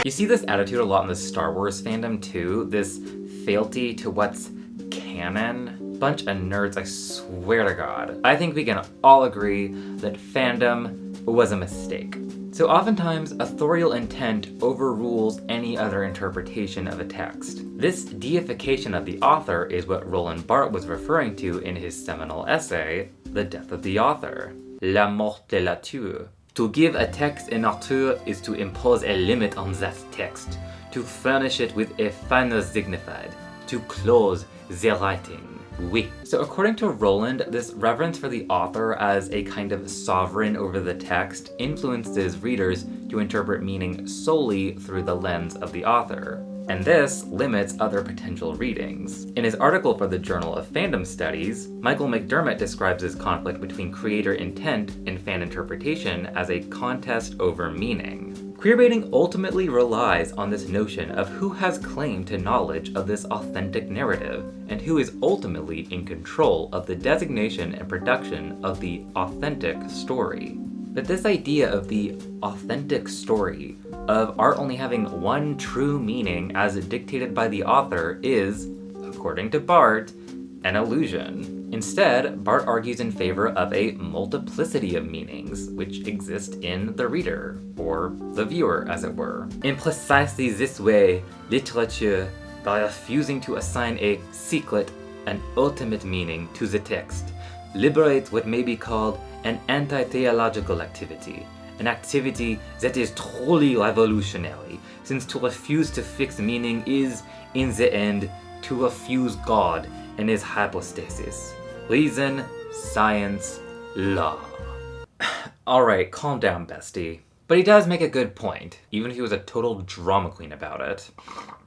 Speaker 1: You see this attitude a lot in the Star Wars fandom too, this fealty to what's canon. Bunch of nerds, I swear to God. I think we can all agree that fandom was a mistake. So oftentimes, authorial intent overrules any other interpretation of a text. This deification of the author is what Roland Barthes was referring to in his seminal essay, The Death of the Author, La mort de l'auteur. To give a text an auteur is to impose a limit on that text, to furnish it with a final signified, to close the writing. Oui. So according to Roland, this reverence for the author as a kind of sovereign over the text influences readers to interpret meaning solely through the lens of the author. And this limits other potential readings. In his article for the Journal of Fandom Studies, Michael McDermott describes this conflict between creator intent and fan interpretation as a contest over meaning. Queerbaiting ultimately relies on this notion of who has claim to knowledge of this authentic narrative, and who is ultimately in control of the designation and production of the authentic story. But this idea of the authentic story, of art only having one true meaning as dictated by the author, is, according to Barthes, an illusion. Instead, Barthes argues in favor of a multiplicity of meanings, which exist in the reader, or the viewer, as it were. In precisely this way, literature, by refusing to assign a secret and ultimate meaning to the text, liberates what may be called an anti-theological activity, an activity that is truly revolutionary, since to refuse to fix meaning is, in the end, to refuse God and his hypostasis. Reason, science, law. Alright, calm down, bestie. But he does make a good point, even if he was a total drama queen about it.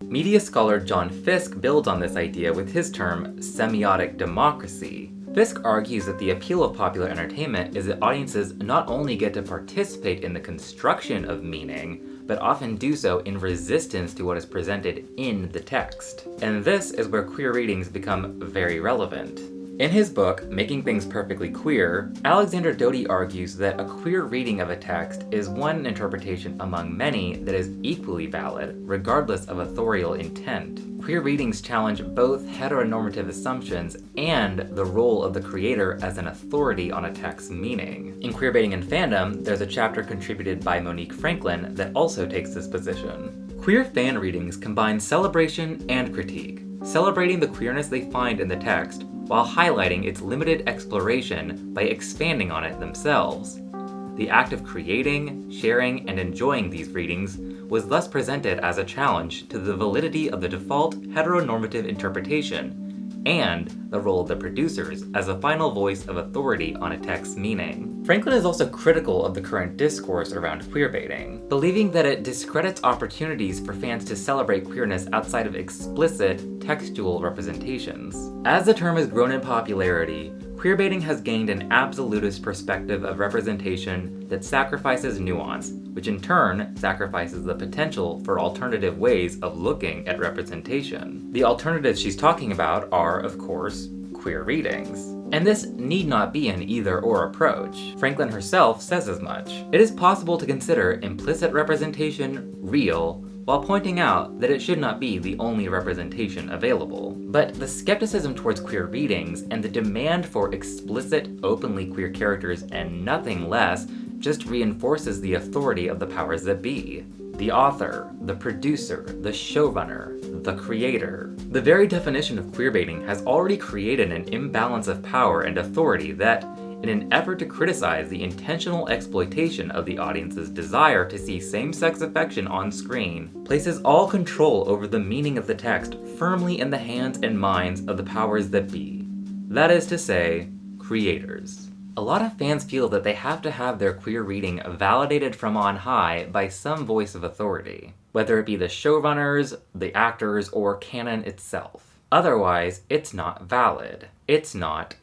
Speaker 1: Media scholar John Fiske builds on this idea with his term, semiotic democracy. Fiske argues that the appeal of popular entertainment is that audiences not only get to participate in the construction of meaning, but often do so in resistance to what is presented in the text. And this is where queer readings become very relevant. In his book, Making Things Perfectly Queer, Alexander Doty argues that a queer reading of a text is one interpretation among many that is equally valid, regardless of authorial intent. Queer readings challenge both heteronormative assumptions and the role of the creator as an authority on a text's meaning. In Queerbaiting and Fandom, there's a chapter contributed by Monique Franklin that also takes this position. Queer fan readings combine celebration and critique, celebrating the queerness they find in the text, while highlighting its limited exploration by expanding on it themselves. The act of creating, sharing, and enjoying these readings was thus presented as a challenge to the validity of the default heteronormative interpretation, and the role of the producers as a final voice of authority on a text's meaning. Franklin is also critical of the current discourse around queerbaiting, believing that it discredits opportunities for fans to celebrate queerness outside of explicit textual representations. As the term has grown in popularity, queerbaiting has gained an absolutist perspective of representation that sacrifices nuance, which in turn sacrifices the potential for alternative ways of looking at representation. The alternatives she's talking about are, of course, queer readings. And this need not be an either-or approach. Franklin herself says as much. It is possible to consider implicit representation real, while pointing out that it should not be the only representation available. But the skepticism towards queer readings and the demand for explicit, openly queer characters and nothing less just reinforces the authority of the powers that be. The author, the producer, the showrunner, the creator. The very definition of queerbaiting has already created an imbalance of power and authority that, in an effort to criticize the intentional exploitation of the audience's desire to see same-sex affection on screen, places all control over the meaning of the text firmly in the hands and minds of the powers that be. That is to say, creators. A lot of fans feel that they have to have their queer reading validated from on high by some voice of authority, whether it be the showrunners, the actors, or canon itself. Otherwise, it's not valid. It's not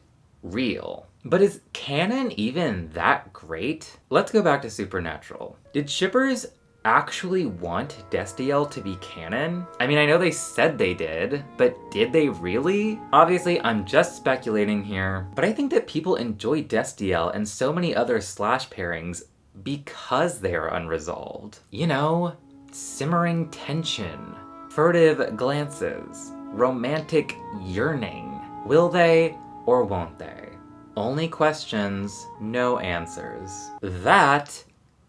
Speaker 1: real. But is canon even that great? Let's go back to Supernatural. Did shippers actually want Destiel to be canon? I mean, I know they said they did, but did they really? Obviously, I'm just speculating here, but I think that people enjoy Destiel and so many other slash pairings because they are unresolved. You know, simmering tension, furtive glances, romantic yearning. Will they or won't they? Only questions, no answers. That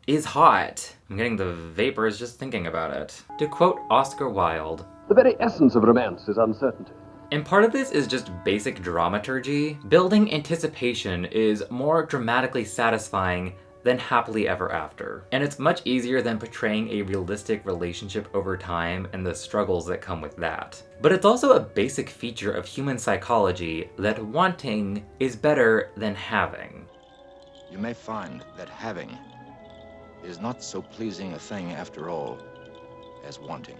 Speaker 1: is hot. I'm getting the vapors just thinking about it. To quote Oscar Wilde,
Speaker 3: "The very essence of romance is uncertainty."
Speaker 1: And part of this is just basic dramaturgy. Building anticipation is more dramatically satisfying than happily ever after. And it's much easier than portraying a realistic relationship over time and the struggles that come with that. But it's also a basic feature of human psychology that wanting is better than having.
Speaker 5: You may find that having is not so pleasing a thing after all as wanting.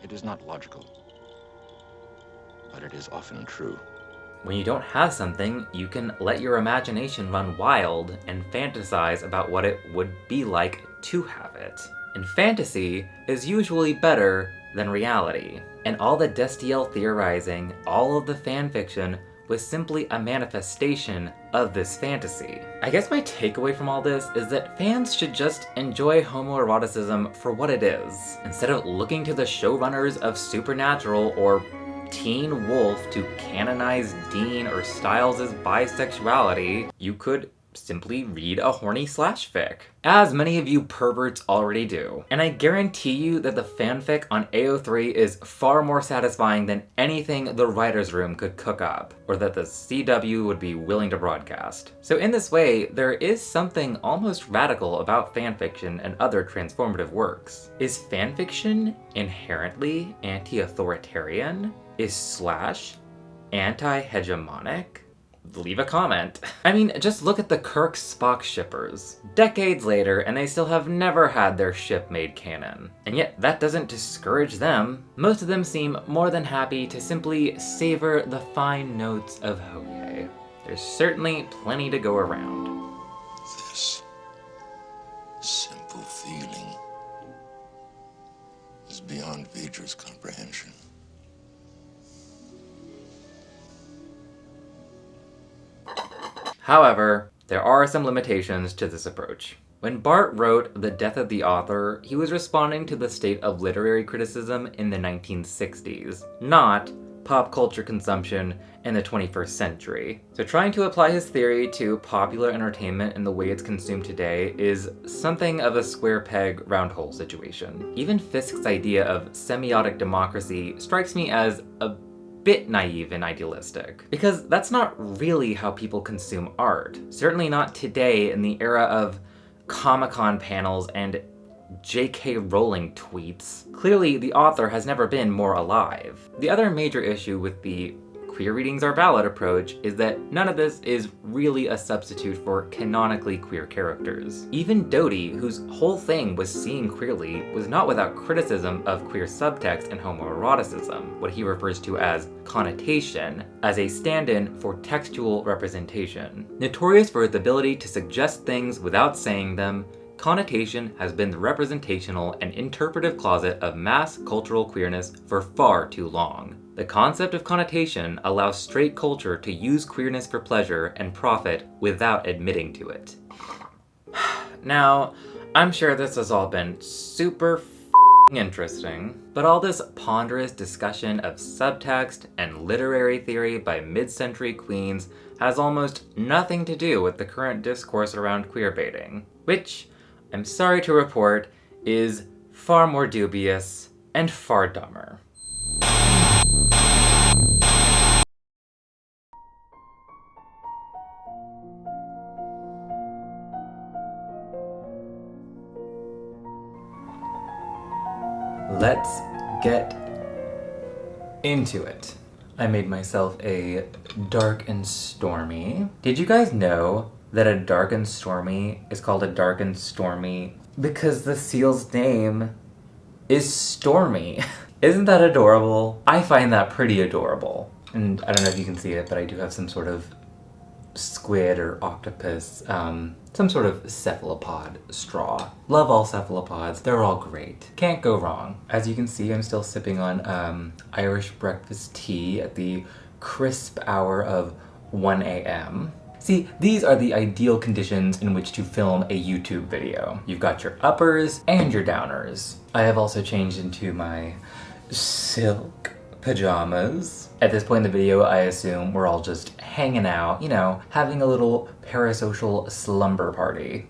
Speaker 5: It is not logical, but it is often true.
Speaker 1: When you don't have something, you can let your imagination run wild and fantasize about what it would be like to have it. And fantasy is usually better than reality. And all the Destiel theorizing, all of the fanfiction, was simply a manifestation of this fantasy. I guess my takeaway from all this is that fans should just enjoy homoeroticism for what it is. Instead of looking to the showrunners of Supernatural or Teen Wolf to canonize Dean or Styles' bisexuality, you could simply read a horny slash fic, as many of you perverts already do. And I guarantee you that the fanfic on AO3 is far more satisfying than anything the writer's room could cook up, or that the CW would be willing to broadcast. So in this way, there is something almost radical about fanfiction and other transformative works. Is fanfiction inherently anti-authoritarian? Is slash anti-hegemonic? Leave a comment. I mean, just look at the Kirk-Spock shippers. Decades later, and they still have never had their ship made canon. And yet, that doesn't discourage them. Most of them seem more than happy to simply savor the fine notes of Hoye. There's certainly plenty to go around.
Speaker 21: This simple feeling is beyond Vidra's comprehension.
Speaker 1: However, there are some limitations to this approach. When Bart wrote The Death of the Author, he was responding to the state of literary criticism in the 1960s, not pop culture consumption in the 21st century. So trying to apply his theory to popular entertainment in the way it's consumed today is something of a square peg, round hole situation. Even Fisk's idea of semiotic democracy strikes me as a bit naive and idealistic, because that's not really how people consume art. Certainly not today in the era of Comic-Con panels and J.K. Rowling tweets. Clearly, the author has never been more alive. The other major issue with the queer readings are valid approach is that none of this is really a substitute for canonically queer characters. Even Dodie, whose whole thing was seeing queerly, was not without criticism of queer subtext and homoeroticism, what he refers to as connotation, as a stand-in for textual representation. Notorious for its ability to suggest things without saying them, connotation has been the representational and interpretive closet of mass cultural queerness for far too long. The concept of connotation allows straight culture to use queerness for pleasure and profit without admitting to it. Now, I'm sure this has all been super interesting, but all this ponderous discussion of subtext and literary theory by mid-century queens has almost nothing to do with the current discourse around queerbaiting, which, I'm sorry to report, is far more dubious and far dumber. Let's get into it. I made myself a dark and stormy. Did you guys know that a dark and stormy is called a dark and stormy because the seal's name is Stormy? Isn't that adorable? I find that pretty adorable. And I don't know if you can see it, but I do have some sort of squid or octopus, some sort of cephalopod straw. Love all cephalopods, they're all great. Can't go wrong. As you can see, I'm still sipping on Irish breakfast tea at the crisp hour of 1 a.m. See, these are the ideal conditions in which to film a YouTube video. You've got your uppers and your downers. I have also changed into my silk pajamas. At this point in the video, I assume we're all just hanging out, you know, having a little parasocial slumber party.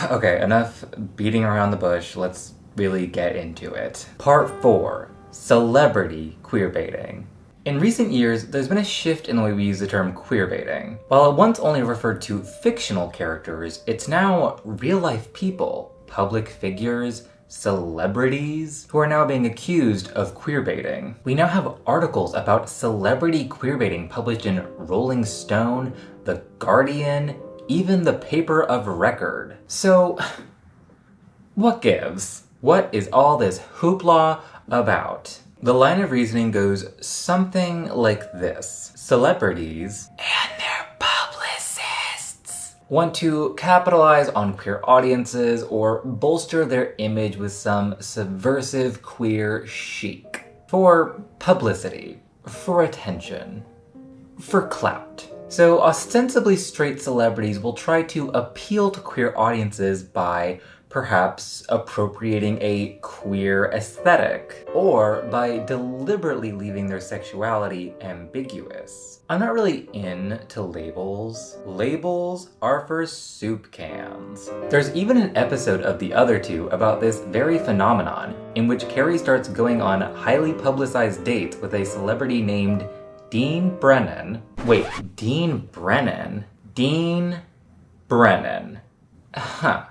Speaker 1: Okay, enough beating around the bush, let's really get into it. Part 4, celebrity queerbaiting. In recent years, there's been a shift in the way we use the term queerbaiting. While it once only referred to fictional characters, it's now real-life people, public figures, celebrities, who are now being accused of queerbaiting. We now have articles about celebrity queerbaiting published in Rolling Stone, The Guardian, even the Paper of Record. So, what gives? What is all this hoopla about? The line of reasoning goes something like this. Celebrities and their publicists want to capitalize on queer audiences or bolster their image with some subversive queer chic. For publicity, for attention, for clout. So ostensibly straight celebrities will try to appeal to queer audiences by perhaps appropriating a queer aesthetic, or by deliberately leaving their sexuality ambiguous. I'm not really into labels. Labels are for soup cans. There's even an episode of The Other Two about this very phenomenon, in which Carrie starts going on highly publicized dates with a celebrity named Dean Brennan. Wait, Dean Brennan? Dean Brennan. Huh.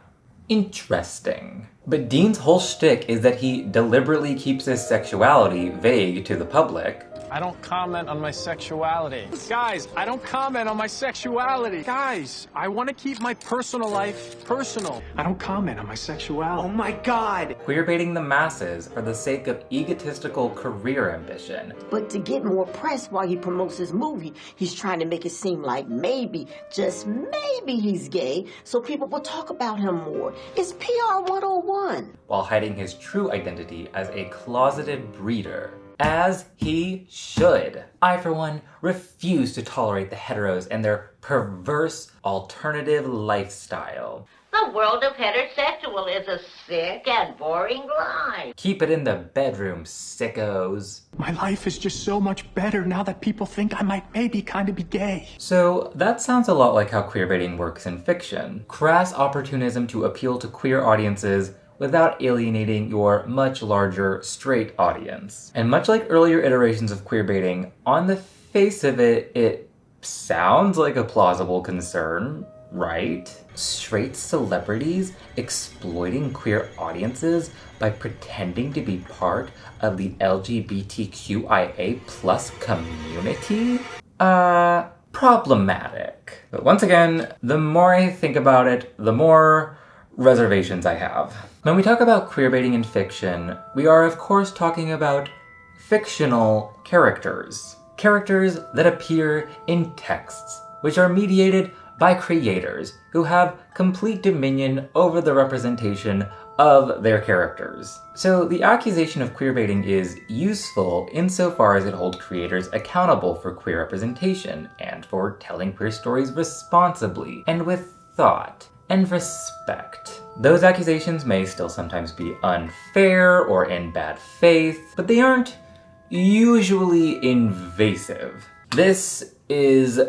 Speaker 1: Interesting. But Dean's whole shtick is that he deliberately keeps his sexuality vague to the public.
Speaker 6: I don't comment on my sexuality. Guys, I don't comment on my sexuality. Guys, I want to keep my personal life personal. I don't comment on my sexuality. Oh my God.
Speaker 1: Queerbaiting the masses for the sake of egotistical career ambition.
Speaker 7: But to get more press while he promotes his movie, he's trying to make it seem like maybe, just maybe he's gay, so people will talk about him more. It's PR 101.
Speaker 1: While hiding his true identity as a closeted breeder. As he should. I, for one, refuse to tolerate the heteros and their perverse alternative lifestyle.
Speaker 8: The world of heterosexual is a sick and boring lie.
Speaker 1: Keep it in the bedroom, sickos.
Speaker 6: My life is just so much better now that people think I might maybe kind of be gay.
Speaker 1: So that sounds a lot like how queerbaiting works in fiction. Crass opportunism to appeal to queer audiences without alienating your much larger straight audience. And much like earlier iterations of queerbaiting, on the face of it, it sounds like a plausible concern, right? Straight celebrities exploiting queer audiences by pretending to be part of the LGBTQIA+ community? problematic. But once again, the more I think about it, the more reservations I have. When we talk about queerbaiting in fiction, we are of course talking about fictional characters. Characters that appear in texts, which are mediated by creators who have complete dominion over the representation of their characters. So the accusation of queerbaiting is useful insofar as it holds creators accountable for queer representation and for telling queer stories responsibly and with thought and respect. Those accusations may still sometimes be unfair or in bad faith, but they aren't usually invasive. This is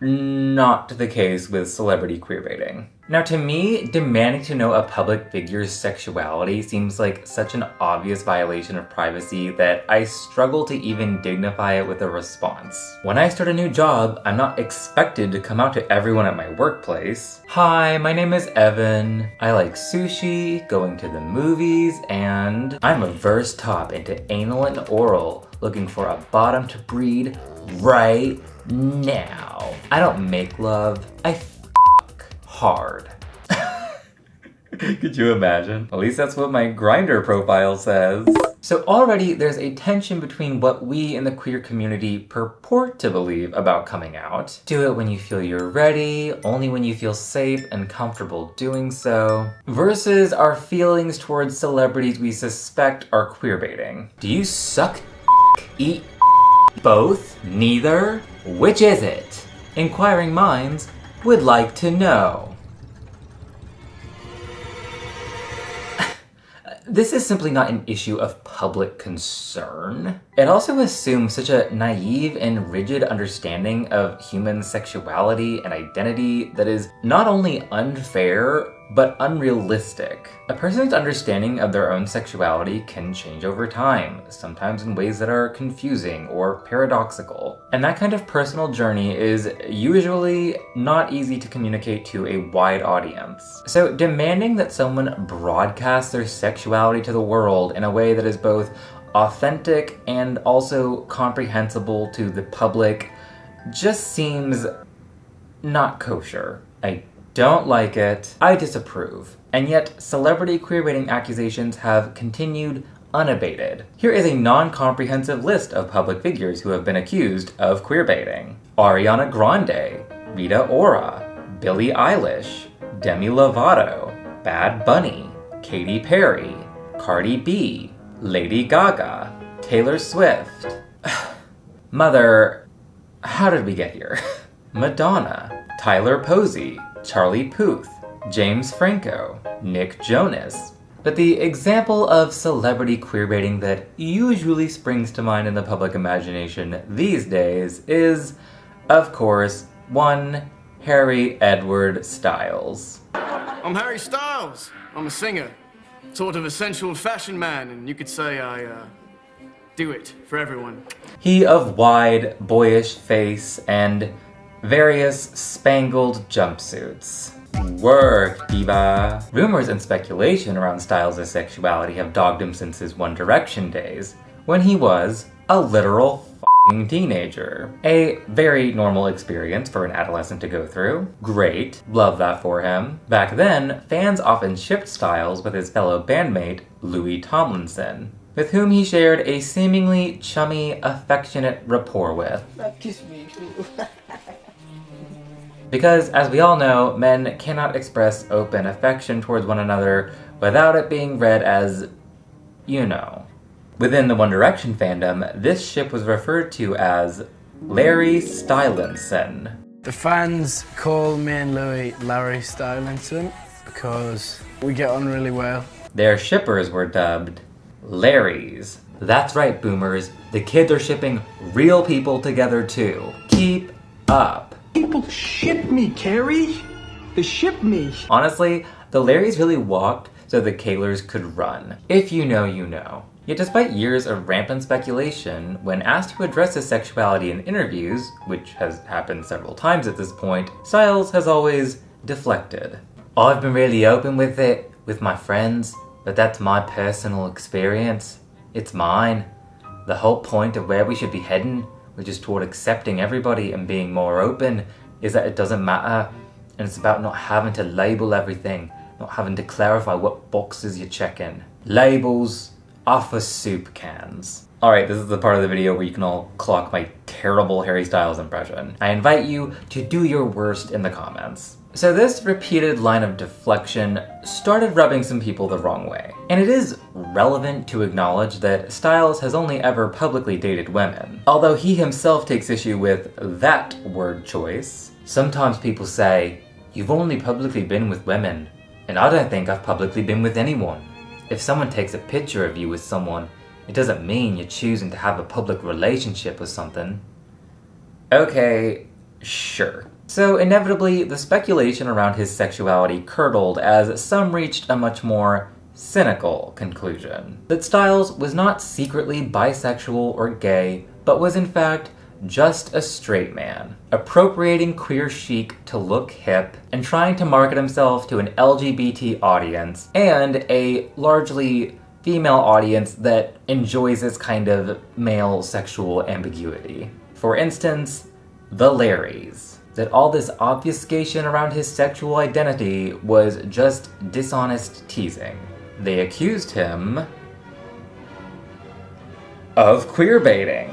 Speaker 1: not the case with celebrity queerbaiting. Now, to me, demanding to know a public figure's sexuality seems like such an obvious violation of privacy that I struggle to even dignify it with a response. When I start a new job, I'm not expected to come out to everyone at my workplace. Hi, my name is Evan. I like sushi, going to the movies, and I'm a verse top into anal and oral, looking for a bottom to breed right now. I don't make love, I fuck hard. Could you imagine? At least that's what my Grindr profile says. So already there's a tension between what we in the queer community purport to believe about coming out. Do it when you feel you're ready, only when you feel safe and comfortable doing so, versus our feelings towards celebrities we suspect are queerbaiting. Do you suck eat both? Neither? Which is it? Inquiring minds would like to know. This is simply not an issue of public concern. It also assumes such a naive and rigid understanding of human sexuality and identity that is not only unfair, but unrealistic. A person's understanding of their own sexuality can change over time, sometimes in ways that are confusing or paradoxical. And that kind of personal journey is usually not easy to communicate to a wide audience. So demanding that someone broadcast their sexuality to the world in a way that is both authentic and also comprehensible to the public just seems not kosher. I don't like it. I disapprove. And yet, celebrity queerbaiting accusations have continued unabated. Here is a non-comprehensive list of public figures who have been accused of queerbaiting. Ariana Grande, Rita Ora, Billie Eilish, Demi Lovato, Bad Bunny, Katy Perry, Cardi B, Lady Gaga, Taylor Swift. Mother, how did we get here? Madonna, Tyler Posey, Charlie Puth, James Franco, Nick Jonas. But the example of celebrity queerbaiting that usually springs to mind in the public imagination these days is, of course, one Harry Edward Styles.
Speaker 6: I'm Harry Styles. I'm a singer, sort of a sensual fashion man, and you could say I do it for everyone.
Speaker 1: He of wide, boyish face and various spangled jumpsuits. Work, diva. Rumors and speculation around Styles' sexuality have dogged him since his One Direction days, when he was a literal f***ing teenager. A very normal experience for an adolescent to go through. Great, love that for him. Back then, fans often shipped Styles with his fellow bandmate, Louis Tomlinson, with whom he shared a seemingly chummy, affectionate rapport with.
Speaker 7: Kiss me.
Speaker 1: Because, as we all know, men cannot express open affection towards one another without it being read as, you know. Within the One Direction fandom, this ship was referred to as Larry Stylinson.
Speaker 6: The fans call me and Louis Larry Stylinson because we get on really well.
Speaker 1: Their shippers were dubbed Larrys. That's right, boomers. The kids are shipping real people together too. Keep up.
Speaker 6: People ship me, Carrie. They ship me.
Speaker 1: Honestly, the Larrys really walked so the Kaylors could run. If you know, you know. Yet despite years of rampant speculation, when asked to address his sexuality in interviews, which has happened several times at this point, Styles has always deflected. I've been really open with it, with my friends, but that's my personal experience. It's mine. The whole point of where we should be heading which is toward accepting everybody and being more open, is that it doesn't matter, and it's about not having to label everything, not having to clarify what boxes you're checking. Labels are for soup cans. Alright, this is the part of the video where you can all clock my terrible Harry Styles impression. I invite you to do your worst in the comments. So this repeated line of deflection started rubbing some people the wrong way. And it is relevant to acknowledge that Styles has only ever publicly dated women. Although he himself takes issue with that word choice, sometimes people say, "You've only publicly been with women, and I don't think I've publicly been with anyone." If someone takes a picture of you with someone, it doesn't mean you're choosing to have a public relationship with something. Okay, sure. So inevitably, the speculation around his sexuality curdled as some reached a much more cynical conclusion. That Styles was not secretly bisexual or gay, but was in fact just a straight man, appropriating queer chic to look hip and trying to market himself to an LGBT audience and a largely female audience that enjoys this kind of male sexual ambiguity. For instance, the Larrys. That all this obfuscation around his sexual identity was just dishonest teasing. They accused him of queerbaiting.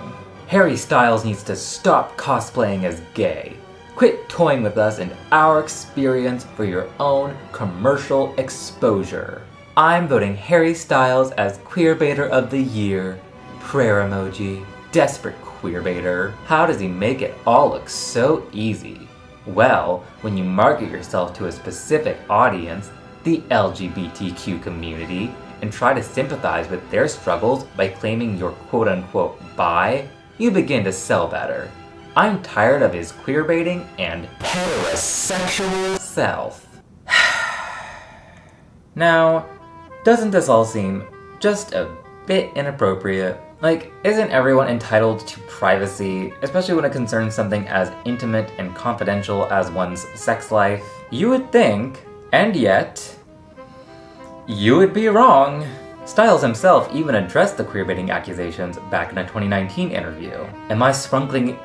Speaker 1: Harry Styles needs to stop cosplaying as gay. Quit toying with us and our experience for your own commercial exposure. I'm voting Harry Styles as Queerbaiter of the Year. Prayer emoji. Desperate queerbaiter. How does he make it all look so easy? Well, when you market yourself to a specific audience, the LGBTQ community, and try to sympathize with their struggles by claiming you're quote-unquote bi, you begin to sell better. I'm tired of his queerbaiting and heterosexual self. Now, doesn't this all seem just a bit inappropriate? Like, isn't everyone entitled to privacy, especially when it concerns something as intimate and confidential as one's sex life? You would think, and yet, you would be wrong. Styles himself even addressed the queerbaiting accusations back in a 2019 interview. Am I sprinkling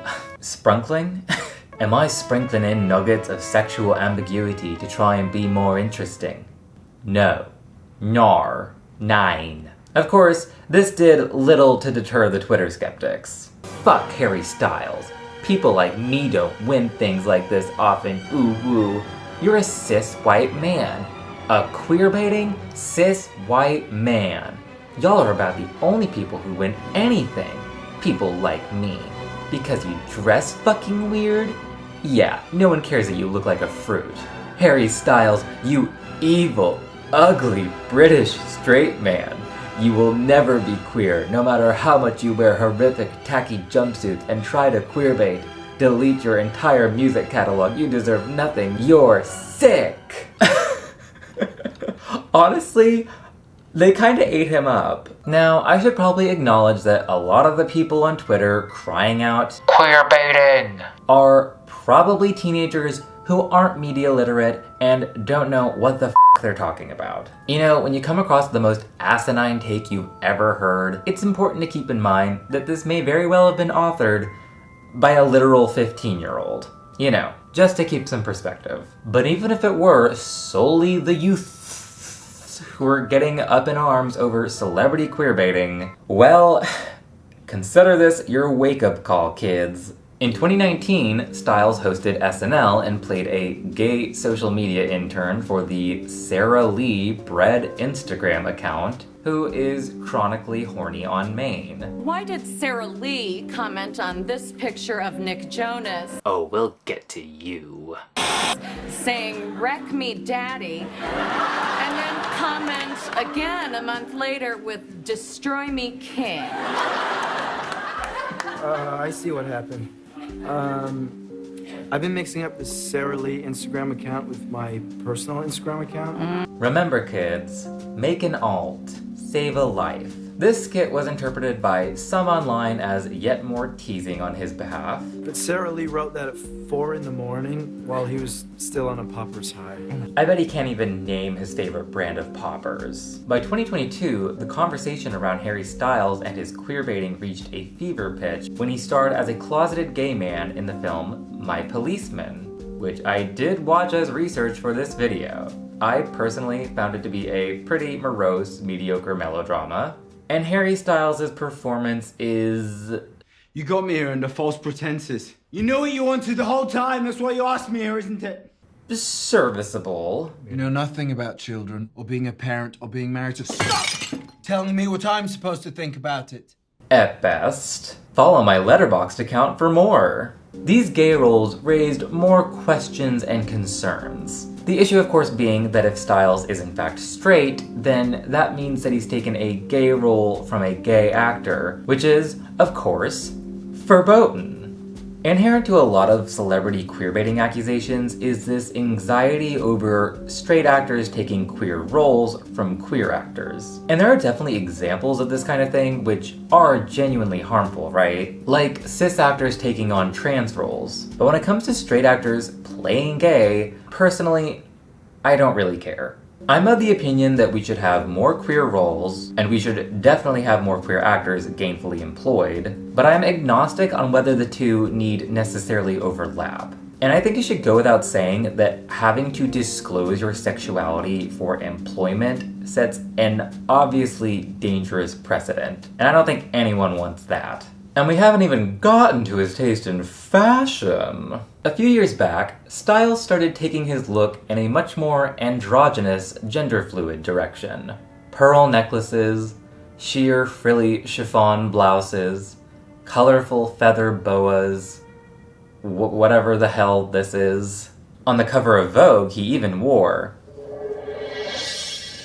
Speaker 1: in nuggets of sexual ambiguity to try and be more interesting? No. Nar. Nine. Of course, this did little to deter the Twitter skeptics. Fuck Harry Styles. People like me don't win things like this often, ooh woo. You're a cis white man. A queerbaiting cis white man. Y'all are about the only people who win anything. People like me. Because you dress fucking weird? Yeah, no one cares that you look like a fruit. Harry Styles, you evil, ugly British straight man. You will never be queer, no matter how much you wear horrific tacky jumpsuits and try to queerbait. Delete your entire music catalog, you deserve nothing, you're sick! Honestly, they kinda ate him up. Now, I should probably acknowledge that a lot of the people on Twitter crying out queerbaiting are probably teenagers who aren't media literate and don't know what the f they're talking about. You know, when you come across the most asinine take you've ever heard, it's important to keep in mind that this may very well have been authored by a literal 15-year-old. You know, just to keep some perspective. But even if it were solely the youth who are getting up in arms over celebrity queerbaiting, well, consider this your wake-up call, kids. In 2019, Styles hosted SNL and played a gay social media intern for the Sarah Lee Bread Instagram account, who is chronically horny on Maine.
Speaker 4: Why did Sarah Lee comment on this picture of Nick Jonas?
Speaker 1: Oh, we'll get to you.
Speaker 4: Saying, "Wreck me, daddy," and then comment again a month later with "Destroy me, king."
Speaker 9: I see what happened. I've been mixing up the Sarah Lee Instagram account with my personal Instagram account.
Speaker 1: Remember, kids, make an alt, save a life. This skit was interpreted by some online as yet more teasing on his behalf.
Speaker 9: But Sarah Lee wrote that at 4 in the morning while he was still on a popper's high.
Speaker 1: I bet he can't even name his favorite brand of poppers. By 2022, the conversation around Harry Styles and his queerbaiting reached a fever pitch when he starred as a closeted gay man in the film My Policeman, which I did watch as research for this video. I personally found it to be a pretty morose, mediocre melodrama. And Harry Styles' performance is...
Speaker 10: You got me here under false pretenses. You knew what you wanted the whole time, that's why you asked me here, isn't it?
Speaker 1: serviceable.
Speaker 10: You know nothing about children, or being a parent, or being married, so stop telling me what I'm supposed to think about it.
Speaker 1: At best. Follow my Letterboxd account for more. These gay roles raised more questions and concerns. The issue, of course, being that if Styles is in fact straight, then that means that he's taken a gay role from a gay actor, which is, of course, verboten. Inherent to a lot of celebrity queerbaiting accusations is this anxiety over straight actors taking queer roles from queer actors. And there are definitely examples of this kind of thing which are genuinely harmful, right? Like cis actors taking on trans roles. But when it comes to straight actors playing gay, personally, I don't really care. I'm of the opinion that we should have more queer roles, and we should definitely have more queer actors gainfully employed, but I'm agnostic on whether the two need necessarily overlap. And I think it should go without saying that having to disclose your sexuality for employment sets an obviously dangerous precedent, and I don't think anyone wants that. And we haven't even gotten to his taste in fashion. A few years back, Styles started taking his look in a much more androgynous, gender-fluid direction. Pearl necklaces, sheer frilly chiffon blouses, colorful feather boas, whatever the hell this is. On the cover of Vogue, he even wore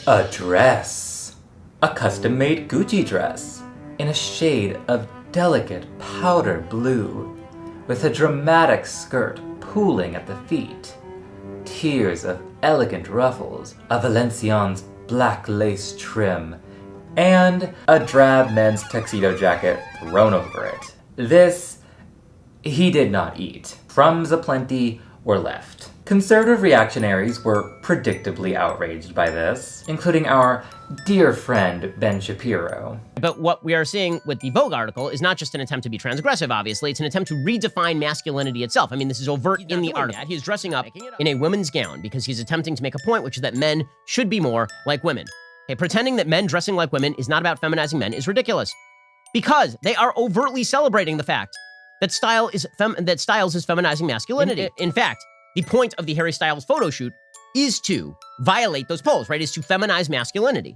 Speaker 1: a dress. A custom-made Gucci dress in a shade of delicate powder blue, with a dramatic skirt pooling at the feet, tiers of elegant ruffles, a Valenciennes black lace trim, and a drab men's tuxedo jacket thrown over it. This, he did not eat. Crumbs aplenty were left. Conservative reactionaries were predictably outraged by this, including our dear friend Ben Shapiro.
Speaker 11: But what we are seeing with the Vogue article is not just an attempt to be transgressive, obviously. It's an attempt to redefine masculinity itself. I mean, this is overt in the article. He's dressing up in a woman's gown because he's attempting to make a point, which is that men should be more like women. Okay, pretending that men dressing like women is not about feminizing men is ridiculous, because they are overtly celebrating the fact that Styles is feminizing masculinity. In fact, the point of the Harry Styles photo shoot is to violate those poles, right? Is to feminize masculinity.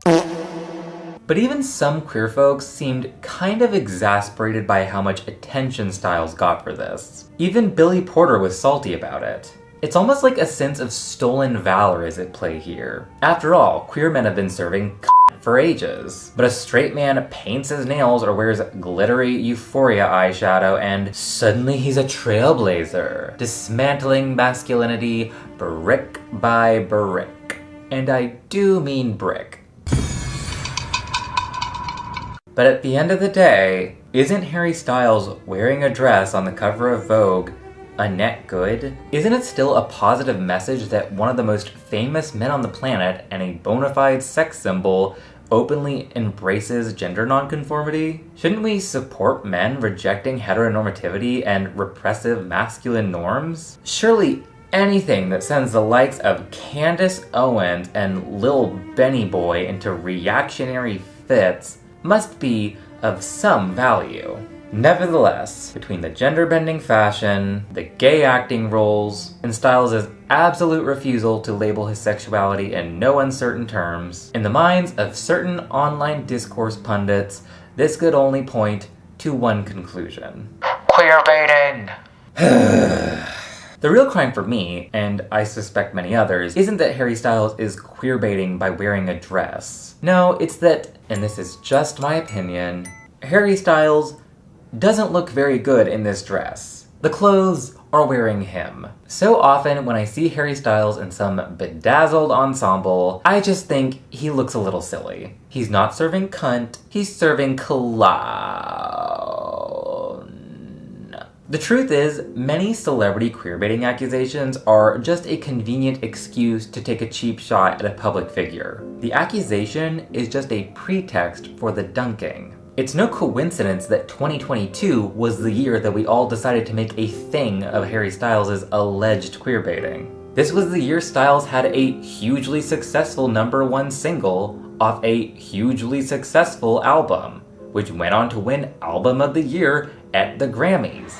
Speaker 1: But even some queer folks seemed kind of exasperated by how much attention Styles got for this. Even Billy Porter was salty about it. It's almost like a sense of stolen valor is at play here. After all, queer men have been serving for ages. But a straight man paints his nails or wears glittery Euphoria eyeshadow and suddenly he's a trailblazer, dismantling masculinity brick by brick. And I do mean brick. But at the end of the day, isn't Harry Styles wearing a dress on the cover of Vogue a net good? Isn't it still a positive message that one of the most famous men on the planet and a bona fide sex symbol openly embraces gender nonconformity? Shouldn't we support men rejecting heteronormativity and repressive masculine norms? Surely anything that sends the likes of Candace Owens and Lil Benny Boy into reactionary fits must be of some value. Nevertheless, between the gender-bending fashion, the gay acting roles, and Styles' absolute refusal to label his sexuality in no uncertain terms, in the minds of certain online discourse pundits, this could only point to one conclusion. Queerbaiting! The real crime for me, and I suspect many others, isn't that Harry Styles is queerbaiting by wearing a dress. No, it's that, and this is just my opinion, Harry Styles doesn't look very good in this dress. The clothes are wearing him. So often when I see Harry Styles in some bedazzled ensemble, I just think he looks a little silly. He's not serving cunt, he's serving cologne. The truth is, many celebrity queerbaiting accusations are just a convenient excuse to take a cheap shot at a public figure. The accusation is just a pretext for the dunking. It's no coincidence that 2022 was the year that we all decided to make a thing of Harry Styles' alleged queerbaiting. This was the year Styles had a hugely successful #1 single off a hugely successful album, which went on to win Album of the Year at the Grammys.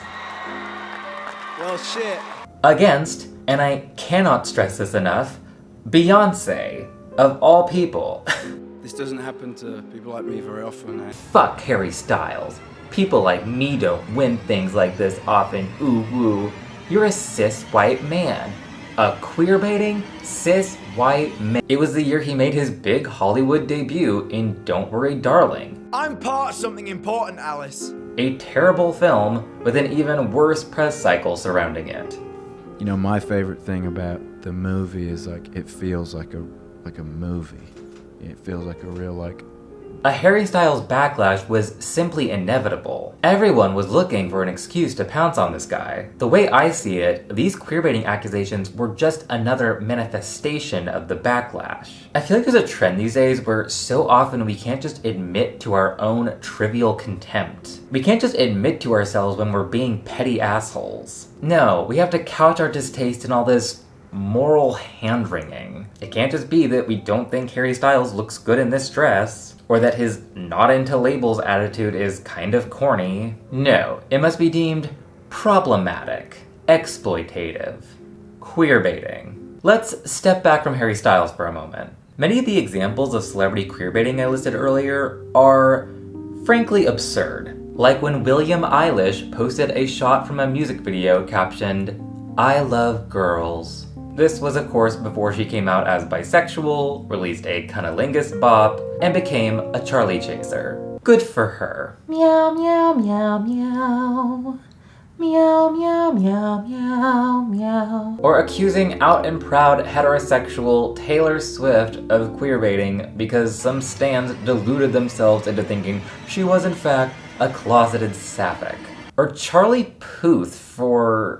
Speaker 12: Well, shit.
Speaker 1: Against, and I cannot stress this enough, Beyoncé, of all people.
Speaker 12: This doesn't happen to people like me very often.
Speaker 1: Fuck Harry Styles. People like me don't win things like this often, ooh woo. You're a cis white man. A queerbaiting cis white man. It was the year he made his big Hollywood debut in Don't Worry Darling.
Speaker 12: I'm part of something important, Alice.
Speaker 1: A terrible film with an even worse press cycle surrounding it.
Speaker 13: You know, my favorite thing about the movie is it feels like a movie. It feels like a real
Speaker 1: A Harry Styles backlash was simply inevitable. Everyone was looking for an excuse to pounce on this guy. The way I see it, these queerbaiting accusations were just another manifestation of the backlash. I feel like there's a trend these days where so often we can't just admit to our own trivial contempt. We can't just admit to ourselves when we're being petty assholes. No, we have to couch our distaste in all this moral hand-wringing. It can't just be that we don't think Harry Styles looks good in this dress, or that his not into labels attitude is kind of corny. No, it must be deemed problematic, exploitative, queerbaiting. Let's step back from Harry Styles for a moment. Many of the examples of celebrity queerbaiting I listed earlier are frankly absurd. Like when William Eilish posted a shot from a music video captioned, "I love girls." This was, of course, before she came out as bisexual, released a cunnilingus bop, and became a Charlie chaser. Good for her. Meow, meow, meow, meow. Meow, meow, meow, meow, meow. Or accusing out and proud heterosexual Taylor Swift of queerbaiting because some stans deluded themselves into thinking she was in fact a closeted sapphic. Or Charlie Puth for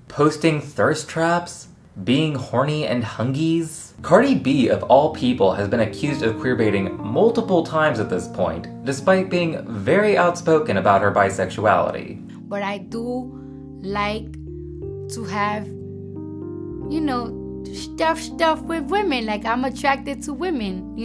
Speaker 1: posting thirst traps, being horny and hungies. Cardi B, of all people, has been accused of queerbaiting multiple times at this point, despite being very outspoken about her bisexuality.
Speaker 14: But I do like to have, stuff with women. Like, I'm attracted to women,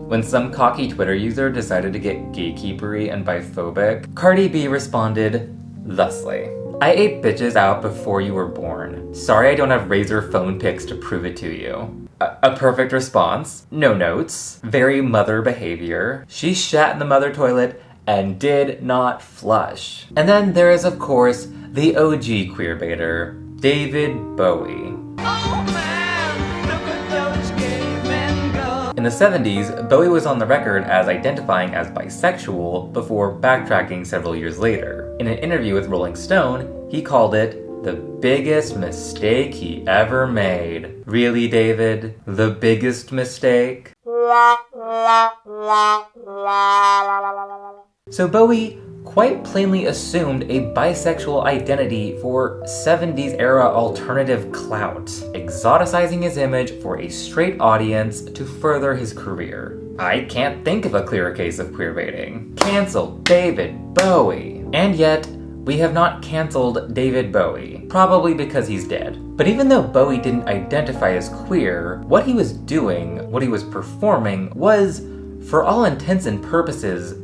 Speaker 1: When some cocky Twitter user decided to get gatekeepery and biphobic, Cardi B responded thusly. I ate bitches out before you were born. Sorry I don't have razor phone pics to prove it to you. A perfect response. No notes. Very mother behavior. She shat in the mother toilet and did not flush. And then there is, of course, the OG queerbaiter, David Bowie. In the 70s, Bowie was on the record as identifying as bisexual before backtracking several years later. In an interview with Rolling Stone, he called it the biggest mistake he ever made. Really, David? The biggest mistake? So Bowie quite plainly assumed a bisexual identity for 70s era alternative clout, exoticizing his image for a straight audience to further his career. I can't think of a clearer case of queerbaiting. Cancel David Bowie. And yet, we have not canceled David Bowie, probably because he's dead. But even though Bowie didn't identify as queer, what he was doing, what he was performing, was, for all intents and purposes,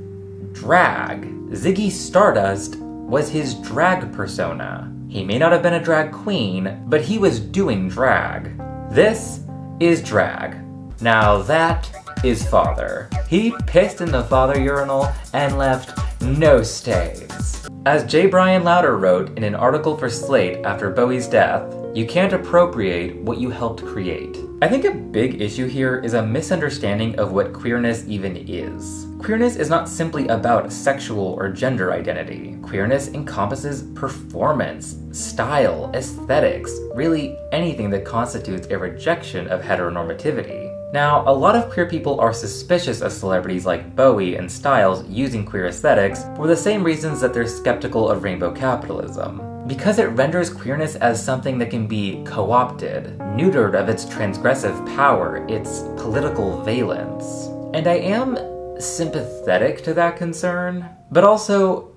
Speaker 1: drag. Ziggy Stardust was his drag persona. He may not have been a drag queen, but he was doing drag. This is drag. Now that is father. He pissed in the father urinal and left no stains. As J. Brian Lauder wrote in an article for Slate after Bowie's death, you can't appropriate what you helped create. I think a big issue here is a misunderstanding of what queerness even is. Queerness is not simply about sexual or gender identity. Queerness encompasses performance, style, aesthetics, really anything that constitutes a rejection of heteronormativity. Now, a lot of queer people are suspicious of celebrities like Bowie and Styles using queer aesthetics for the same reasons that they're skeptical of rainbow capitalism. Because it renders queerness as something that can be co-opted, neutered of its transgressive power, its political valence. And I am sympathetic to that concern, but also,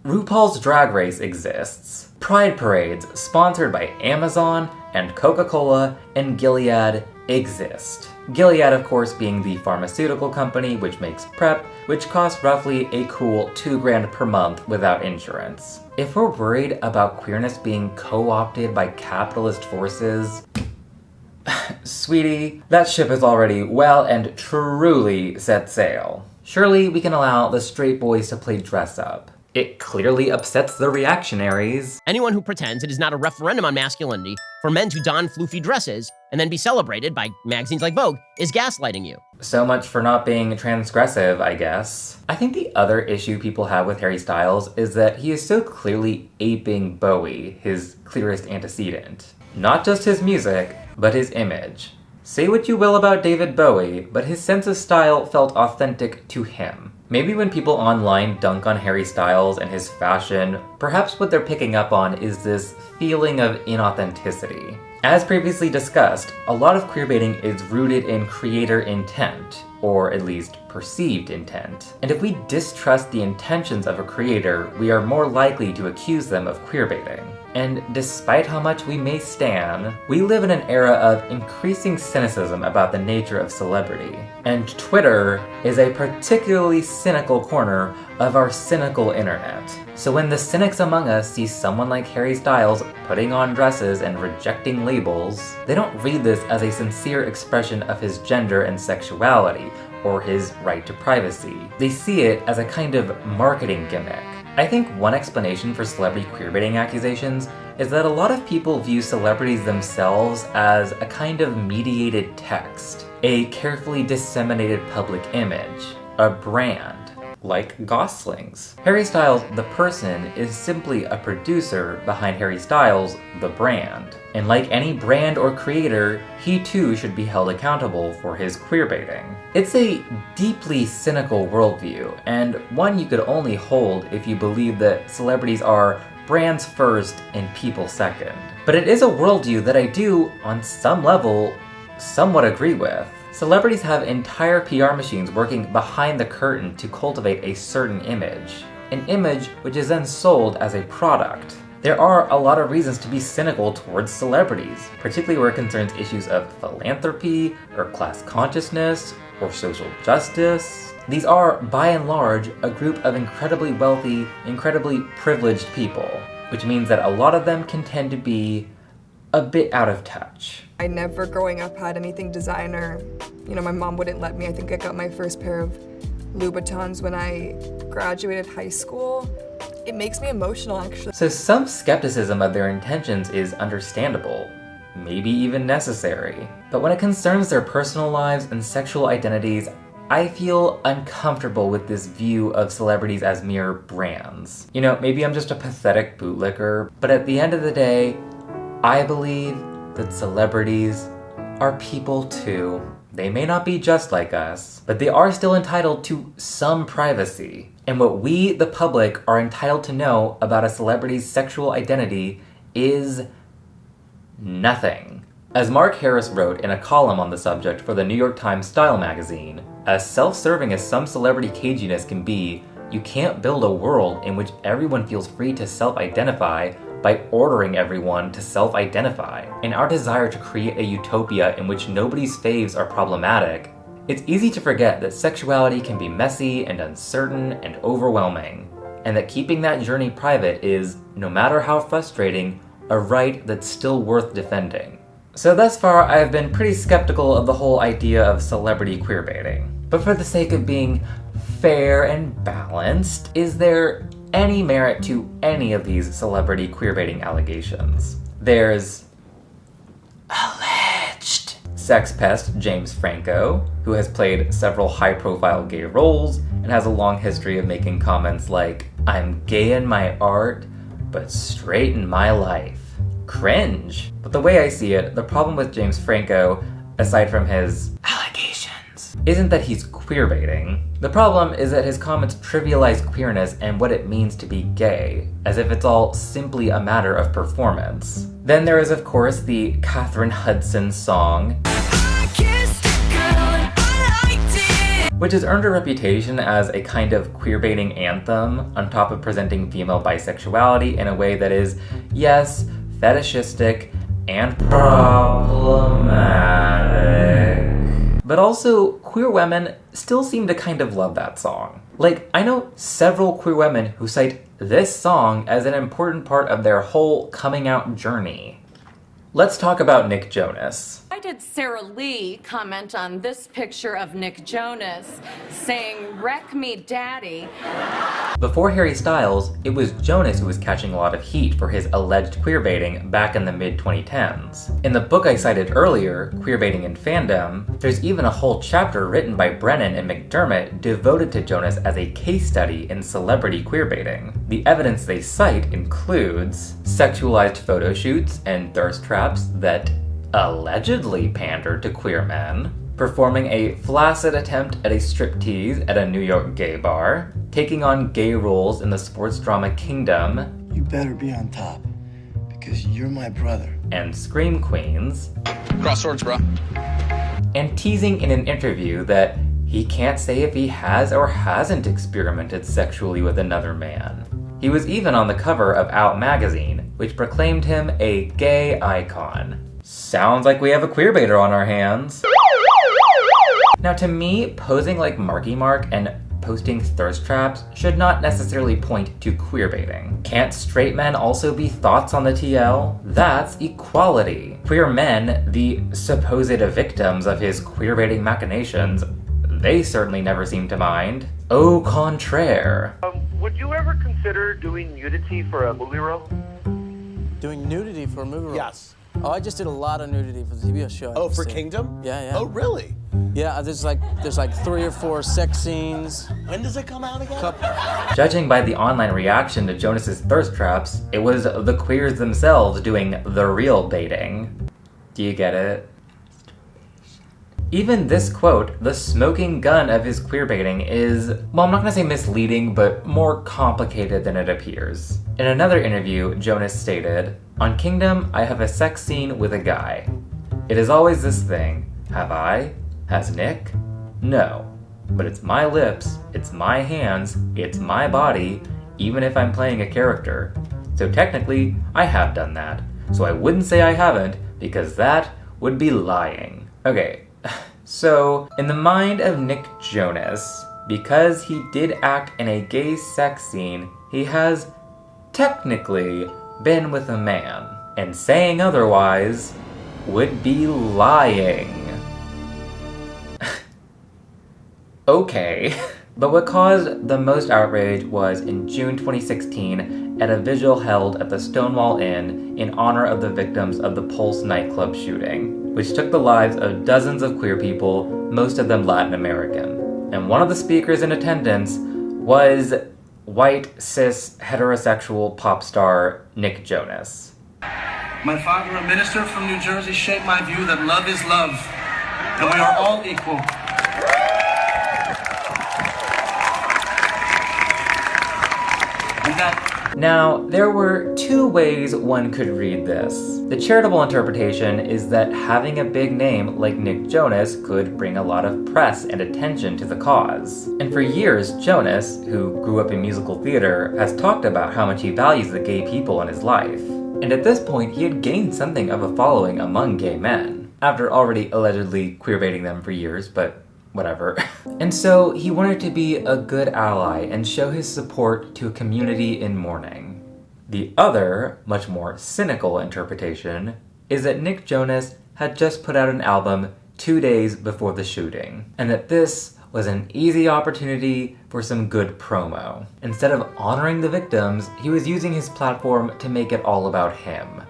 Speaker 1: RuPaul's Drag Race exists. Pride parades, sponsored by Amazon and Coca-Cola and Gilead, exist. Gilead, of course, being the pharmaceutical company which makes PrEP, which costs roughly a cool $2,000 per month without insurance. If we're worried about queerness being co-opted by capitalist forces, sweetie, that ship has already well and truly set sail. Surely we can allow the straight boys to play dress up. It clearly upsets the reactionaries.
Speaker 11: Anyone who pretends it is not a referendum on masculinity for men to don floofy dresses and then be celebrated by magazines like Vogue is gaslighting you.
Speaker 1: So much for not being transgressive, I guess. I think the other issue people have with Harry Styles is that he is so clearly aping Bowie, his clearest antecedent. Not just his music, but his image. Say what you will about David Bowie, but his sense of style felt authentic to him. Maybe when people online dunk on Harry Styles and his fashion, perhaps what they're picking up on is this feeling of inauthenticity. As previously discussed, a lot of queerbaiting is rooted in creator intent, or at least perceived intent. And if we distrust the intentions of a creator, we are more likely to accuse them of queerbaiting. And despite how much we may stan, we live in an era of increasing cynicism about the nature of celebrity. And Twitter is a particularly cynical corner of our cynical internet. So when the cynics among us see someone like Harry Styles putting on dresses and rejecting labels, they don't read this as a sincere expression of his gender and sexuality, or his right to privacy. They see it as a kind of marketing gimmick. I think one explanation for celebrity queerbaiting accusations is that a lot of people view celebrities themselves as a kind of mediated text, a carefully disseminated public image, a brand, like Gosling's. Harry Styles, the person, is simply a producer behind Harry Styles, the brand. And like any brand or creator, he too should be held accountable for his queerbaiting. It's a deeply cynical worldview, and one you could only hold if you believe that celebrities are brands first and people second. But it is a worldview that I do, on some level, somewhat agree with. Celebrities have entire PR machines working behind the curtain to cultivate a certain image. An image which is then sold as a product. There are a lot of reasons to be cynical towards celebrities, particularly where it concerns issues of philanthropy, or class consciousness, or social justice. These are, by and large, a group of incredibly wealthy, incredibly privileged people, which means that a lot of them can tend to be a bit out of touch.
Speaker 2: I never growing up had anything designer. You know, my mom wouldn't let me. I think I got my first pair of Louboutins when I graduated high school. It makes me emotional, actually.
Speaker 1: So some skepticism of their intentions is understandable, maybe even necessary. But when it concerns their personal lives and sexual identities, I feel uncomfortable with this view of celebrities as mere brands. You know, maybe I'm just a pathetic bootlicker, but at the end of the day, I believe that celebrities are people too. They may not be just like us, but they are still entitled to some privacy. And what we, the public, are entitled to know about a celebrity's sexual identity is nothing. As Mark Harris wrote in a column on the subject for the New York Times Style magazine, as self-serving as some celebrity caginess can be, you can't build a world in which everyone feels free to self-identify by ordering everyone to self-identify. In our desire to create a utopia in which nobody's faves are problematic, it's easy to forget that sexuality can be messy and uncertain and overwhelming, and that keeping that journey private is, no matter how frustrating, a right that's still worth defending. So thus far, I've been pretty skeptical of the whole idea of celebrity queerbaiting. But for the sake of being fair and balanced, is there any merit to any of these celebrity queerbaiting allegations? There's alleged sex pest James Franco, who has played several high-profile gay roles and has a long history of making comments like, "I'm gay in my art, but straight in my life." Cringe. But the way I see it, the problem with James Franco, aside from his allegations, isn't that he's queerbaiting. The problem is that his comments trivialize queerness and what it means to be gay, as if it's all simply a matter of performance. Then there is, of course, the Katherine Hudson song, which has earned a reputation as a kind of queerbaiting anthem on top of presenting female bisexuality in a way that is, yes, fetishistic and problematic. But also, queer women still seem to kind of love that song. Like, I know several queer women who cite this song as an important part of their whole coming out journey. Let's talk about Nick Jonas.
Speaker 4: Why did Sarah Lee comment on this picture of Nick Jonas saying, "Wreck me, daddy"?
Speaker 1: Before Harry Styles, it was Jonas who was catching a lot of heat for his alleged queerbaiting back in the mid-2010s. In the book I cited earlier, Queerbaiting and Fandom, there's even a whole chapter written by Brennan and McDermott devoted to Jonas as a case study in celebrity queerbaiting. The evidence they cite includes sexualized photo shoots and thirst traps that allegedly pandered to queer men, performing a flaccid attempt at a striptease at a New York gay bar, taking on gay roles in the sports drama Kingdom,
Speaker 20: You better be on top, because you're my brother.
Speaker 1: and Scream Queens,
Speaker 20: Cross swords, bro.
Speaker 1: and teasing in an interview that he can't say if he has or hasn't experimented sexually with another man. He was even on the cover of Out magazine, which proclaimed him a gay icon. Sounds like we have a queerbaiter on our hands. Now to me, posing like Marky Mark and posting thirst traps should not necessarily point to queerbaiting. Can't straight men also be thoughts on the TL? That's equality. Queer men, the supposed victims of his queerbaiting machinations, they certainly never seem to mind. Au contraire.
Speaker 15: Would you ever consider doing nudity for a movie role?
Speaker 16: Doing nudity for a movie role?
Speaker 12: Yes.
Speaker 16: Oh, I just did a lot of nudity for the TV show.
Speaker 12: Oh, for Kingdom?
Speaker 16: Yeah, yeah.
Speaker 12: Oh, really?
Speaker 16: Yeah, there's like 3 or 4 sex scenes.
Speaker 12: When does it come out again?
Speaker 1: Judging by the online reaction to Jonas's thirst traps, it was the queers themselves doing the real baiting. Do you get it? Even this quote, the smoking gun of his queerbaiting, is, well, I'm not gonna say misleading, but more complicated than it appears. In another interview, Jonas stated, "On Kingdom, I have a sex scene with a guy. It is always this thing. Have I? Has Nick? No. But it's my lips, it's my hands, it's my body, even if I'm playing a character. So technically, I have done that. So I wouldn't say I haven't, because that would be lying." Okay, so in the mind of Nick Jonas, because he did act in a gay sex scene, he has technically been with a man, and saying otherwise would be lying. Okay. But what caused the most outrage was in June 2016 at a vigil held at the Stonewall Inn in honor of the victims of the Pulse nightclub shooting, which took the lives of dozens of queer people, most of them Latin American. And one of the speakers in attendance was white, cis, heterosexual pop star Nick Jonas.
Speaker 17: My father, a minister from New Jersey, shaped my view that love is love, and we are all equal.
Speaker 1: Now, there were 2 ways one could read this. The charitable interpretation is that having a big name like Nick Jonas could bring a lot of press and attention to the cause. And for years, Jonas, who grew up in musical theater, has talked about how much he values the gay people in his life. And at this point, he had gained something of a following among gay men, after already allegedly queerbaiting them for years, but whatever. And so he wanted to be a good ally and show his support to a community in mourning. The other, much more cynical interpretation is that Nick Jonas had just put out an album 2 days before the shooting, and that this was an easy opportunity for some good promo. Instead of honoring the victims, he was using his platform to make it all about him.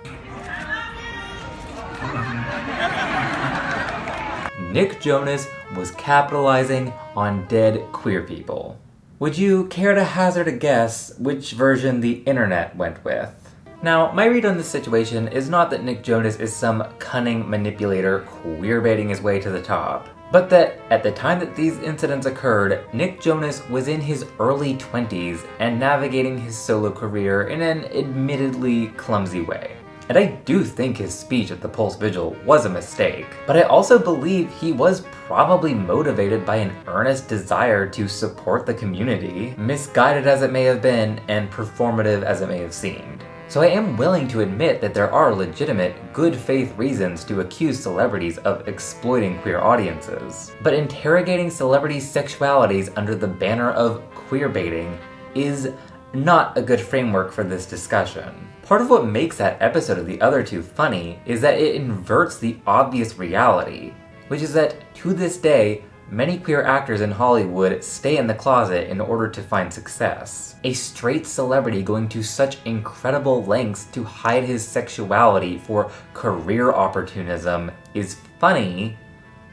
Speaker 1: Nick Jonas was capitalizing on dead queer people. Would you care to hazard a guess which version the internet went with? Now, my read on this situation is not that Nick Jonas is some cunning manipulator queerbaiting his way to the top, but that at the time that these incidents occurred, Nick Jonas was in his early 20s and navigating his solo career in an admittedly clumsy way. And I do think his speech at the Pulse Vigil was a mistake, but I also believe he was probably motivated by an earnest desire to support the community, misguided as it may have been and performative as it may have seemed. So I am willing to admit that there are legitimate, good faith reasons to accuse celebrities of exploiting queer audiences. But interrogating celebrities' sexualities under the banner of queerbaiting is not a good framework for this discussion. Part of what makes that episode of The Other Two funny is that it inverts the obvious reality, which is that to this day, many queer actors in Hollywood stay in the closet in order to find success. A straight celebrity going to such incredible lengths to hide his sexuality for career opportunism is funny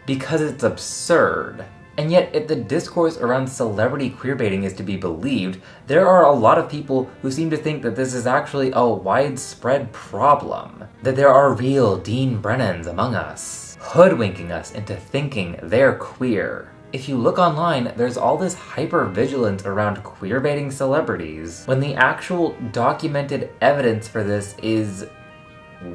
Speaker 1: because it's absurd. And yet, if the discourse around celebrity queerbaiting is to be believed, there are a lot of people who seem to think that this is actually a widespread problem. That there are real Dean Brennans among us, hoodwinking us into thinking they're queer. If you look online, there's all this hyper-vigilance around queerbaiting celebrities, when the actual documented evidence for this is...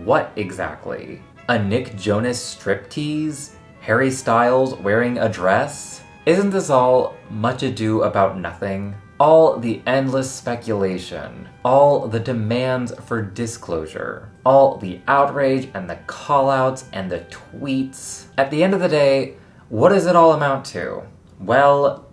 Speaker 1: what exactly? A Nick Jonas striptease? Harry Styles wearing a dress? Isn't this all much ado about nothing? All the endless speculation, all the demands for disclosure, all the outrage and the callouts and the tweets. At the end of the day, what does it all amount to? Well,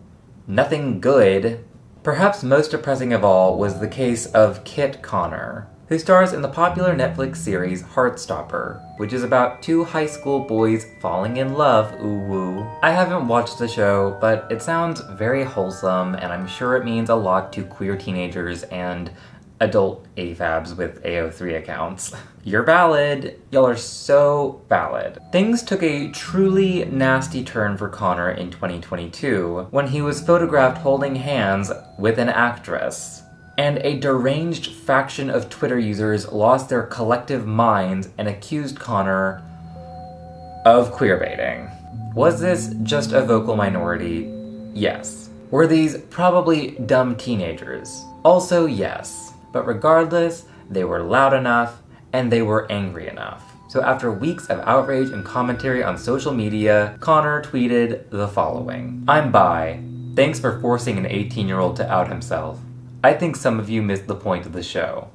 Speaker 1: nothing good. Perhaps most depressing of all was the case of Kit Connor, who stars in the popular Netflix series Heartstopper, which is about two high school boys falling in love, ooh woo. I haven't watched the show, but it sounds very wholesome, and I'm sure it means a lot to queer teenagers and adult AFABs with AO3 accounts. You're valid. Y'all are so valid. Things took a truly nasty turn for Connor in 2022, when he was photographed holding hands with an actress. And a deranged faction of Twitter users lost their collective minds and accused Connor of queerbaiting. Was this just a vocal minority? Yes. Were these probably dumb teenagers? Also yes. But regardless, they were loud enough and they were angry enough. So after weeks of outrage and commentary on social media, Connor tweeted the following: "I'm bi. Thanks for forcing an 18-year-old to out himself. I think some of you missed the point of the show."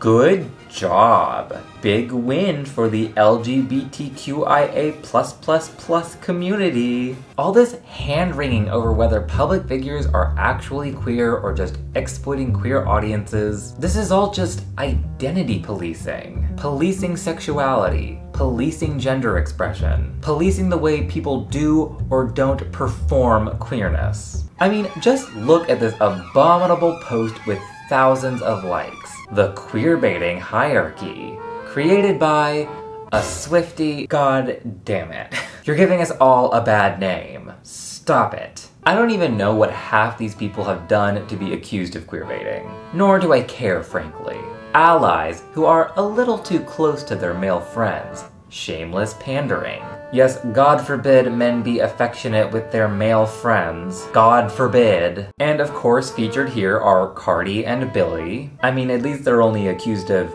Speaker 1: Good job. Big win for the LGBTQIA+++ community. All this hand-wringing over whether public figures are actually queer or just exploiting queer audiences, this is all just identity policing. Policing sexuality. Policing gender expression. Policing the way people do or don't perform queerness. I mean, just look at this abominable post with thousands of likes. The queerbaiting hierarchy, created by a Swiftie. God damn it. You're giving us all a bad name. Stop it. I don't even know what half these people have done to be accused of queerbaiting. Nor do I care, frankly. Allies who are a little too close to their male friends. Shameless pandering. Yes, God forbid men be affectionate with their male friends. God forbid. And of course, featured here are Cardi and Billy. I mean, at least they're only accused of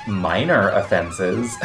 Speaker 1: minor offenses.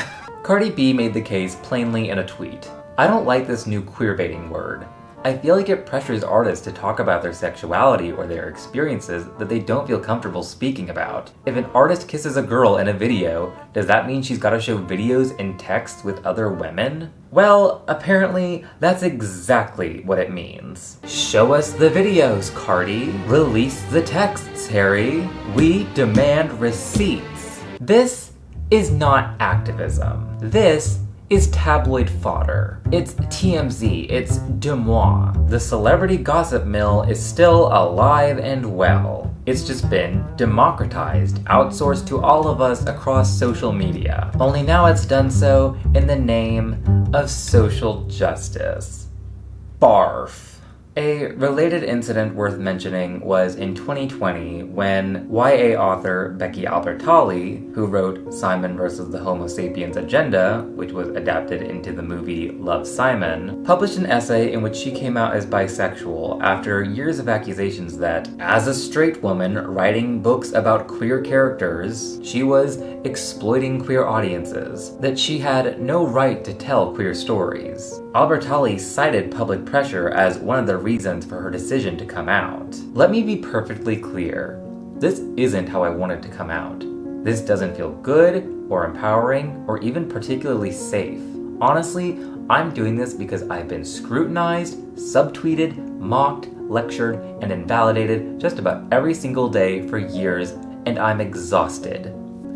Speaker 1: Cardi B made the case plainly in a tweet. "I don't like this new queerbaiting word. I feel like it pressures artists to talk about their sexuality or their experiences that they don't feel comfortable speaking about. If an artist kisses a girl in a video, does that mean she's gotta show videos and text with other women? Well, apparently, that's exactly what it means. Show us the videos, Cardi. Release the texts, Harry. We demand receipts." This is not activism. This is tabloid fodder. It's TMZ, it's de moi. The celebrity gossip mill is still alive and well. It's just been democratized, outsourced to all of us across social media. Only now it's done so in the name of social justice. Barf. A related incident worth mentioning was in 2020 when YA author Becky Albertalli, who wrote Simon vs. the Homo sapiens Agenda, which was adapted into the movie Love, Simon, published an essay in which she came out as bisexual after years of accusations that, as a straight woman writing books about queer characters, she was exploiting queer audiences, that she had no right to tell queer stories. Albertalli cited public pressure as one of the reasons for her decision to come out. Let me be perfectly clear. This isn't how I wanted to come out. This doesn't feel good, or empowering, or even particularly safe. Honestly, I'm doing this because I've been scrutinized, subtweeted, mocked, lectured, and invalidated just about every single day for years, and I'm exhausted.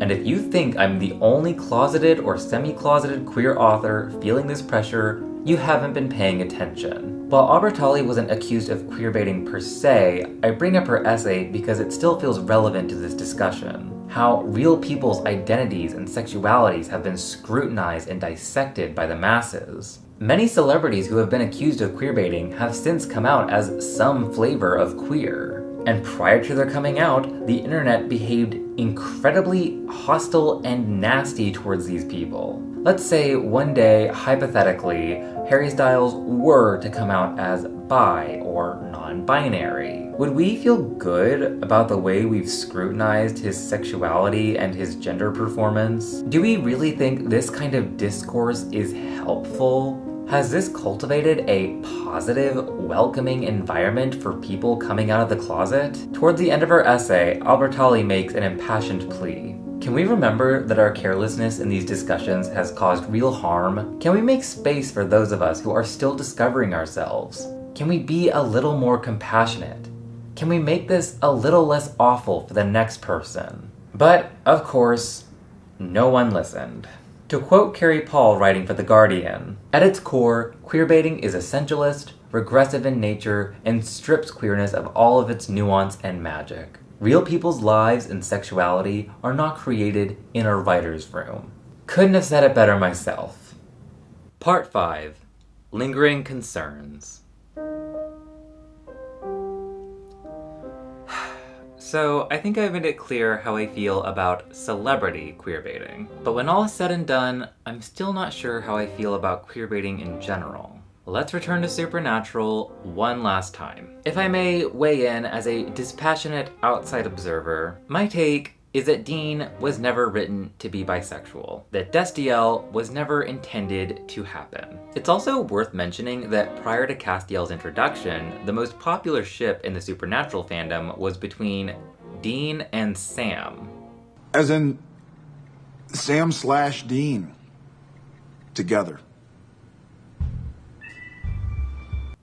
Speaker 1: And if you think I'm the only closeted or semi-closeted queer author feeling this pressure, you haven't been paying attention. While Albertalli wasn't accused of queerbaiting per se, I bring up her essay because it still feels relevant to this discussion. How real people's identities and sexualities have been scrutinized and dissected by the masses. Many celebrities who have been accused of queerbaiting have since come out as some flavor of queer. And prior to their coming out, the internet behaved incredibly hostile and nasty towards these people. Let's say one day, hypothetically, Harry Styles were to come out as bi or non-binary. Would we feel good about the way we've scrutinized his sexuality and his gender performance? Do we really think this kind of discourse is helpful? Has this cultivated a positive, welcoming environment for people coming out of the closet? Toward the end of her essay, Albertalli makes an impassioned plea. Can we remember that our carelessness in these discussions has caused real harm? Can we make space for those of us who are still discovering ourselves? Can we be a little more compassionate? Can we make this a little less awful for the next person? But, of course, no one listened. To quote Carrie Paul writing for The Guardian, "At its core, queerbaiting is essentialist, regressive in nature, and strips queerness of all of its nuance and magic. Real people's lives and sexuality are not created in a writer's room." Couldn't have said it better myself. Part 5. Lingering Concerns. So, I think I've made it clear how I feel about celebrity queerbaiting. But when all is said and done, I'm still not sure how I feel about queerbaiting in general. Let's return to Supernatural one last time. If I may weigh in as a dispassionate outside observer, my take is that Dean was never written to be bisexual, that Destiel was never intended to happen. It's also worth mentioning that prior to Castiel's introduction, the most popular ship in the Supernatural fandom was between Dean and Sam.
Speaker 18: As in Sam/Dean. Together.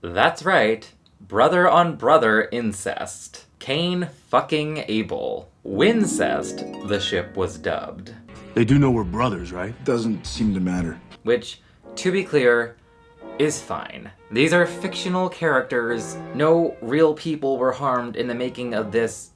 Speaker 1: That's right. Brother on brother incest. Cain fucking Abel. Wincest, the ship was dubbed.
Speaker 18: They do know we're brothers, right? Doesn't seem to matter.
Speaker 1: Which, to be clear, is fine. These are fictional characters. No real people were harmed in the making of this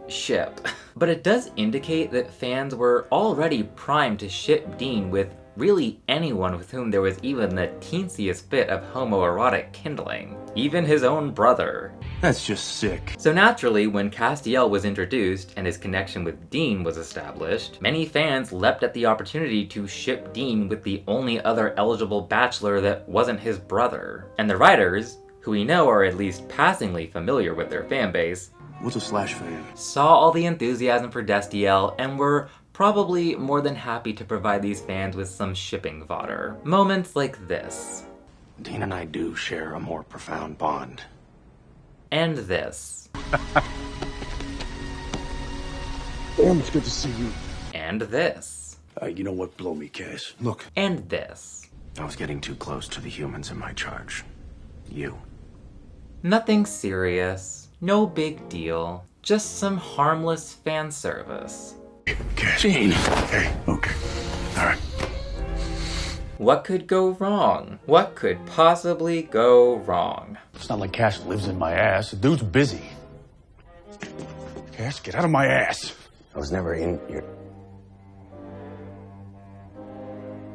Speaker 1: ship. But it does indicate that fans were already primed to ship Dean with really anyone with whom there was even the teensiest bit of homoerotic kindling. Even his own brother.
Speaker 18: That's just sick.
Speaker 1: So naturally, when Castiel was introduced and his connection with Dean was established, many fans leapt at the opportunity to ship Dean with the only other eligible bachelor that wasn't his brother. And the writers, who we know are at least passingly familiar with their fanbase,
Speaker 18: what's a Slash fan?
Speaker 1: Saw all the enthusiasm for Destiel and were probably more than happy to provide these fans with some shipping fodder. Moments like this.
Speaker 20: Dean and I do share a more profound bond.
Speaker 1: And this.
Speaker 18: Damn, it's good to see you.
Speaker 1: And this.
Speaker 18: You know what? Blow me, Cass. Look.
Speaker 1: And this.
Speaker 20: I was getting too close to the humans in my charge. You.
Speaker 1: Nothing serious. No big deal. Just some harmless fan service.
Speaker 18: Dean. Hey, okay. All right.
Speaker 1: What could go wrong? What could possibly go wrong?
Speaker 20: It's not like Cash lives in my ass. The dude's busy.
Speaker 18: Cass, get out of my ass.
Speaker 21: I was never in your...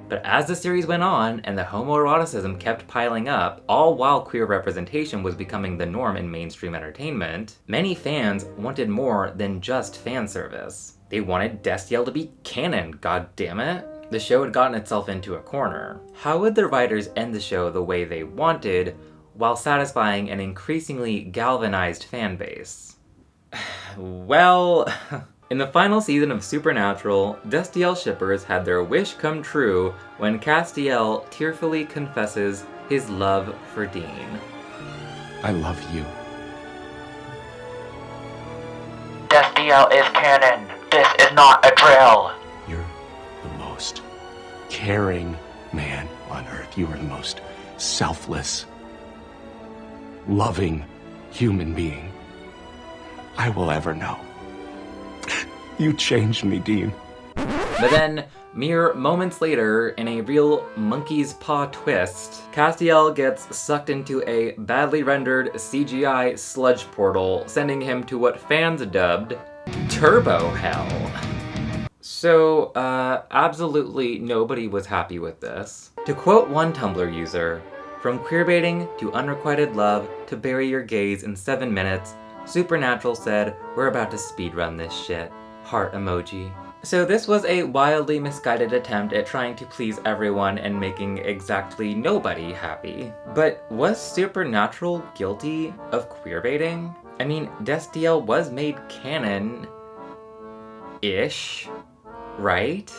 Speaker 1: But as the series went on and the homoeroticism kept piling up, all while queer representation was becoming the norm in mainstream entertainment, many fans wanted more than just fan service. They wanted Destiel to be canon, goddammit. The show had gotten itself into a corner. How would the writers end the show the way they wanted, while satisfying an increasingly galvanized fan base? Well, in the final season of Supernatural, Destiel shippers had their wish come true when Castiel tearfully confesses his love for Dean.
Speaker 20: I love you.
Speaker 19: Destiel is canon. This is not a drill.
Speaker 20: You're the most caring man on earth. You are the most selfless, loving human being I will ever know. You changed me, Dean.
Speaker 1: But then, mere moments later, in a real monkey's paw twist, Castiel gets sucked into a badly rendered CGI sludge portal, sending him to what fans dubbed Turbo Hell. So, absolutely nobody was happy with this. To quote one Tumblr user, "From queerbaiting to unrequited love to bury your gaze in 7 minutes, Supernatural said, we're about to speedrun this shit. Heart emoji." So this was a wildly misguided attempt at trying to please everyone and making exactly nobody happy. But was Supernatural guilty of queerbaiting? I mean, Destiel was made canon-ish, right?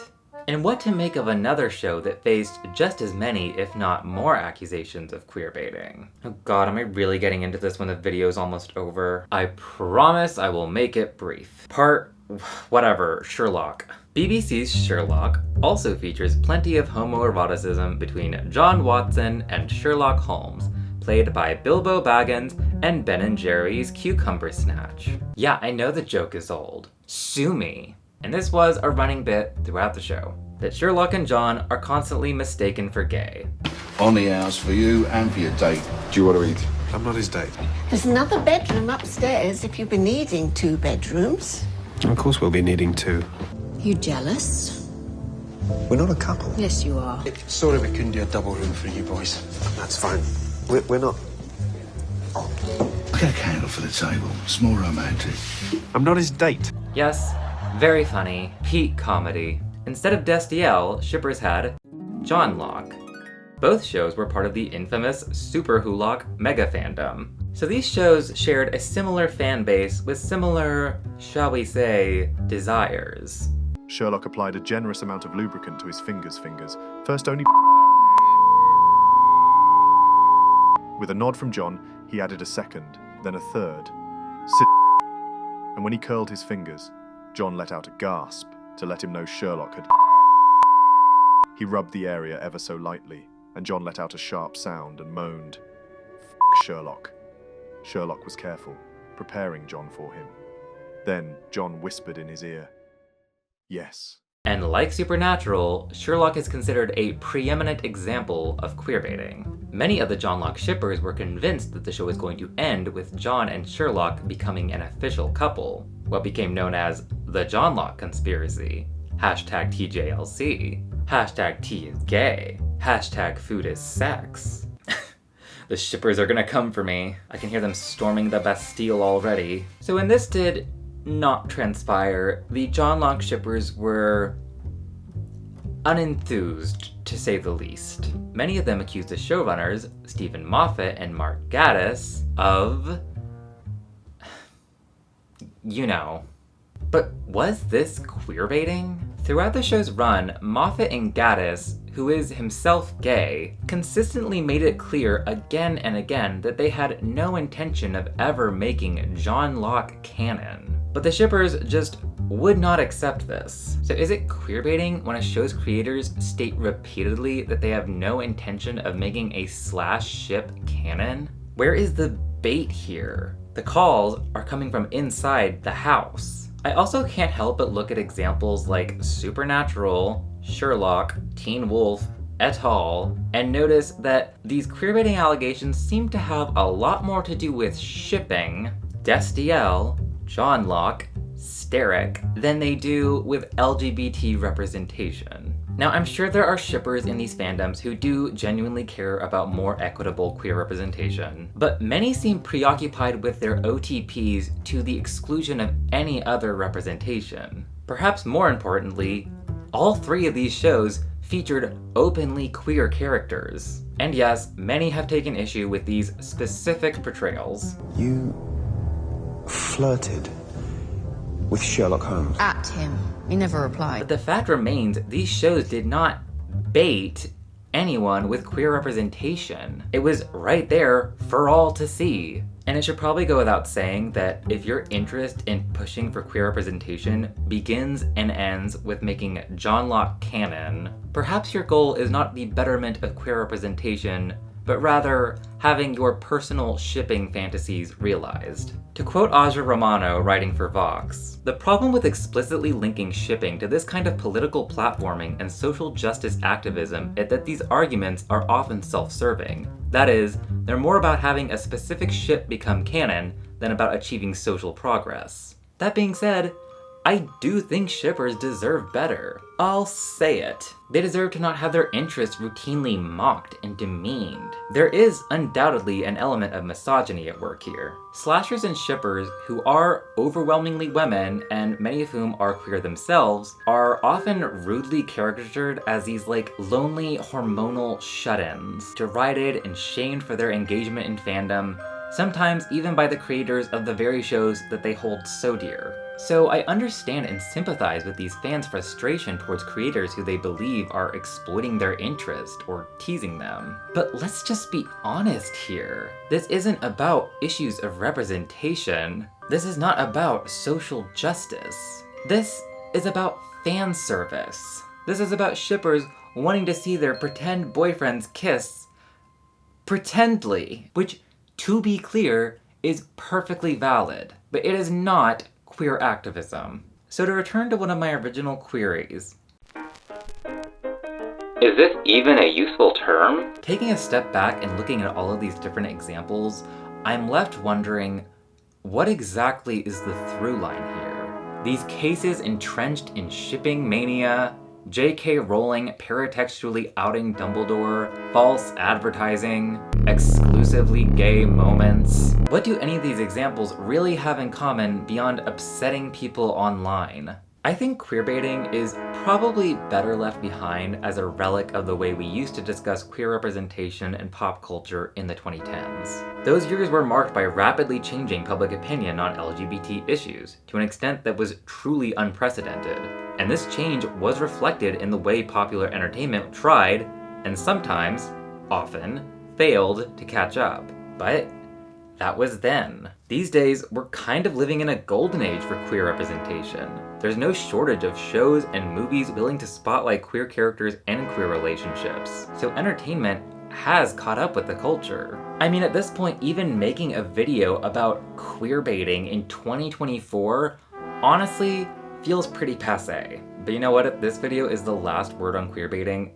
Speaker 1: And what to make of another show that faced just as many, if not more, accusations of queerbaiting? Oh god, am I really getting into this when the video's almost over? I promise I will make it brief. Part whatever, Sherlock. BBC's Sherlock also features plenty of homoeroticism between John Watson and Sherlock Holmes, played by Bilbo Baggins and Ben & Jerry's Cucumber Snatch. Yeah, I know the joke is old. Sue me. And this was a running bit throughout the show, that Sherlock and John are constantly mistaken for gay.
Speaker 18: On the house for you and for your date.
Speaker 21: Do you want to eat? I'm not his date.
Speaker 7: There's another bedroom upstairs if you've been needing 2 bedrooms.
Speaker 21: Of course we'll be needing 2.
Speaker 7: You jealous?
Speaker 21: We're not a couple.
Speaker 7: Yes, you are.
Speaker 21: Sorry we couldn't do a double room for you boys. That's fine. We're not...
Speaker 18: I'll get a candle for the table. It's more romantic.
Speaker 21: I'm not his date.
Speaker 1: Yes, very funny, peak comedy. Instead of Destiel, shippers had John Locke. Both shows were part of the infamous Super Wholock mega fandom. So these shows shared a similar fan base with similar, shall we say, desires.
Speaker 22: Sherlock applied a generous amount of lubricant to his fingers. First only with a nod from John, he added a second, then a third. And when he curled his fingers, John let out a gasp to let him know Sherlock had. He rubbed the area ever so lightly, and John let out a sharp sound and moaned, "F*** Sherlock." Sherlock was careful, preparing John for him. Then John whispered in his ear, "Yes."
Speaker 1: And like Supernatural, Sherlock is considered a preeminent example of queerbaiting. Many of the John Locke shippers were convinced that the show was going to end with John and Sherlock becoming an official couple, what became known as the John Locke conspiracy. Hashtag TJLC. Hashtag T is gay. Hashtag food is sex. The shippers are gonna come for me. I can hear them storming the Bastille already. So when this did not transpire, the John Locke shippers were unenthused, to say the least. Many of them accused the showrunners, Stephen Moffat and Mark Gatiss, of... you know. But was this queerbaiting? Throughout the show's run, Moffat and Gatiss, who is himself gay, consistently made it clear again and again that they had no intention of ever making John Locke canon. But the shippers just would not accept this. So is it queerbaiting when a show's creators state repeatedly that they have no intention of making a /ship canon? Where is the bait here? The calls are coming from inside the house. I also can't help but look at examples like Supernatural, Sherlock, Teen Wolf, et al., and notice that these queerbaiting allegations seem to have a lot more to do with shipping, Destiel, John Locke, hysteric than they do with LGBT representation. Now, I'm sure there are shippers in these fandoms who do genuinely care about more equitable queer representation, but many seem preoccupied with their OTPs to the exclusion of any other representation. Perhaps more importantly, all 3 of these shows featured openly queer characters. And yes, many have taken issue with these specific portrayals.
Speaker 18: You flirted with Sherlock Holmes.
Speaker 3: At him. He never replied.
Speaker 1: But the fact remains, these shows did not bait anyone with queer representation. It was right there for all to see. And it should probably go without saying that if your interest in pushing for queer representation begins and ends with making John Locke canon, perhaps your goal is not the betterment of queer representation, but rather having your personal shipping fantasies realized. To quote Aja Romano writing for Vox, "The problem with explicitly linking shipping to this kind of political platforming and social justice activism is that these arguments are often self-serving. That is, they're more about having a specific ship become canon than about achieving social progress. That being said, I do think shippers deserve better. I'll say it. They deserve to not have their interests routinely mocked and demeaned. There is undoubtedly an element of misogyny at work here. Slashers and shippers who are overwhelmingly women, and many of whom are queer themselves, are often rudely caricatured as these lonely hormonal shut-ins, derided and shamed for their engagement in fandom, sometimes even by the creators of the very shows that they hold so dear. So I understand and sympathize with these fans' frustration towards creators who they believe are exploiting their interest or teasing them. But let's just be honest here. This isn't about issues of representation. This is not about social justice. This is about fan service. This is about shippers wanting to see their pretend boyfriends kiss pretendly, which, to be clear, is perfectly valid, but it is not queer activism. So to return to one of my original queries, is this even a useful term? Taking a step back and looking at all of these different examples, I'm left wondering, what exactly is the through line here? These cases entrenched in shipping mania, J.K. Rowling paratextually outing Dumbledore, false advertising, exclusively gay moments. What do any of these examples really have in common beyond upsetting people online? I think queerbaiting is probably better left behind as a relic of the way we used to discuss queer representation in pop culture in the 2010s. Those years were marked by rapidly changing public opinion on LGBT issues to an extent that was truly unprecedented. And this change was reflected in the way popular entertainment tried, and sometimes, often, failed to catch up. But that was then. These days, we're kind of living in a golden age for queer representation. There's no shortage of shows and movies willing to spotlight queer characters and queer relationships. So entertainment has caught up with the culture. I mean, at this point, even making a video about queerbaiting in 2024, honestly, feels pretty passé. But you know what? If this video is the last word on queerbaiting,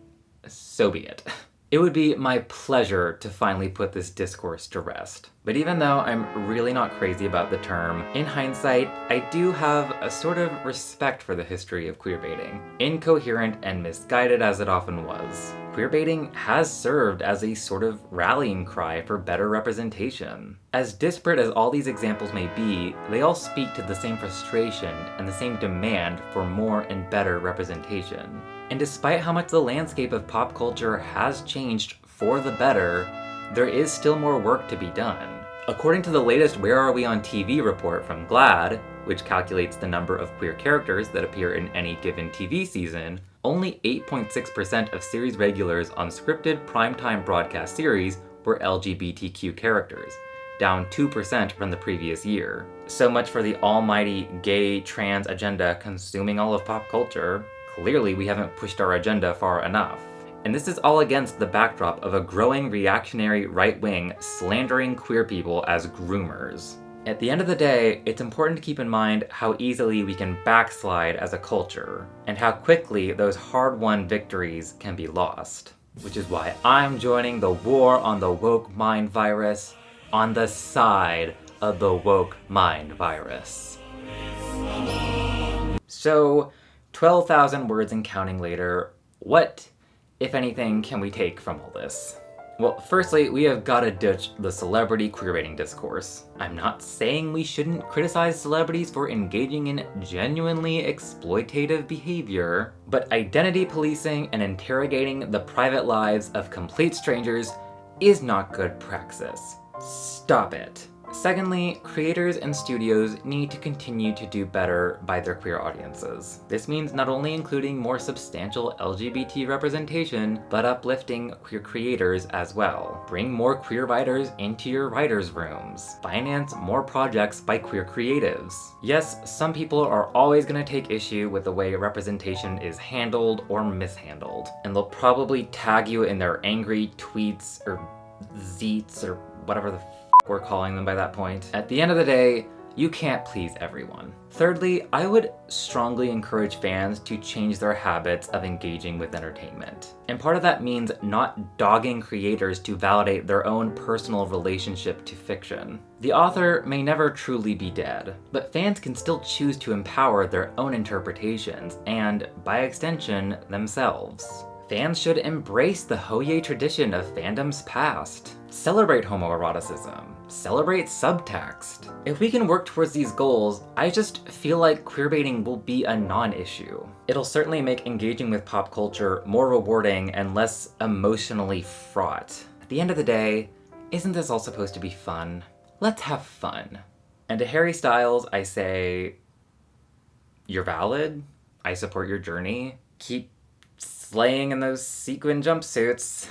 Speaker 1: so be it. It would be my pleasure to finally put this discourse to rest. But even though I'm really not crazy about the term, in hindsight, I do have a sort of respect for the history of queerbaiting. Incoherent and misguided as it often was, queerbaiting has served as a sort of rallying cry for better representation. As disparate as all these examples may be, they all speak to the same frustration and the same demand for more and better representation. And despite how much the landscape of pop culture has changed for the better, there is still more work to be done. According to the latest Where Are We on TV report from GLAAD, which calculates the number of queer characters that appear in any given TV season, only 8.6% of series regulars on scripted primetime broadcast series were LGBTQ characters, down 2% from the previous year. So much for the almighty gay trans agenda consuming all of pop culture. Clearly, we haven't pushed our agenda far enough. And this is all against the backdrop of a growing reactionary right wing slandering queer people as groomers. At the end of the day, it's important to keep in mind how easily we can backslide as a culture, and how quickly those hard-won victories can be lost. Which is why I'm joining the war on the woke mind virus on the side of the woke mind virus. So, 12,000 words and counting later, what, if anything, can we take from all this? Well, firstly, we have gotta ditch the celebrity queerbaiting discourse. I'm not saying we shouldn't criticize celebrities for engaging in genuinely exploitative behavior, but identity policing and interrogating the private lives of complete strangers is not good praxis. Stop it. Secondly, creators and studios need to continue to do better by their queer audiences. This means not only including more substantial LGBT representation, but uplifting queer creators as well. Bring more queer writers into your writers' rooms. Finance more projects by queer creatives. Yes, some people are always going to take issue with the way representation is handled or mishandled, and they'll probably tag you in their angry tweets or zeets or whatever the we're calling them by that point. At the end of the day, you can't please everyone. Thirdly, I would strongly encourage fans to change their habits of engaging with entertainment. And part of that means not dogging creators to validate their own personal relationship to fiction. The author may never truly be dead, but fans can still choose to empower their own interpretations and, by extension, themselves. Fans should embrace the Hoye tradition of fandom's past. Celebrate homoeroticism. Celebrate subtext. If we can work towards these goals, I just feel like queerbaiting will be a non-issue. It'll certainly make engaging with pop culture more rewarding and less emotionally fraught. At the end of the day, isn't this all supposed to be fun? Let's have fun. And to Harry Styles, I say, you're valid. I support your journey. Keep slaying in those sequin jumpsuits.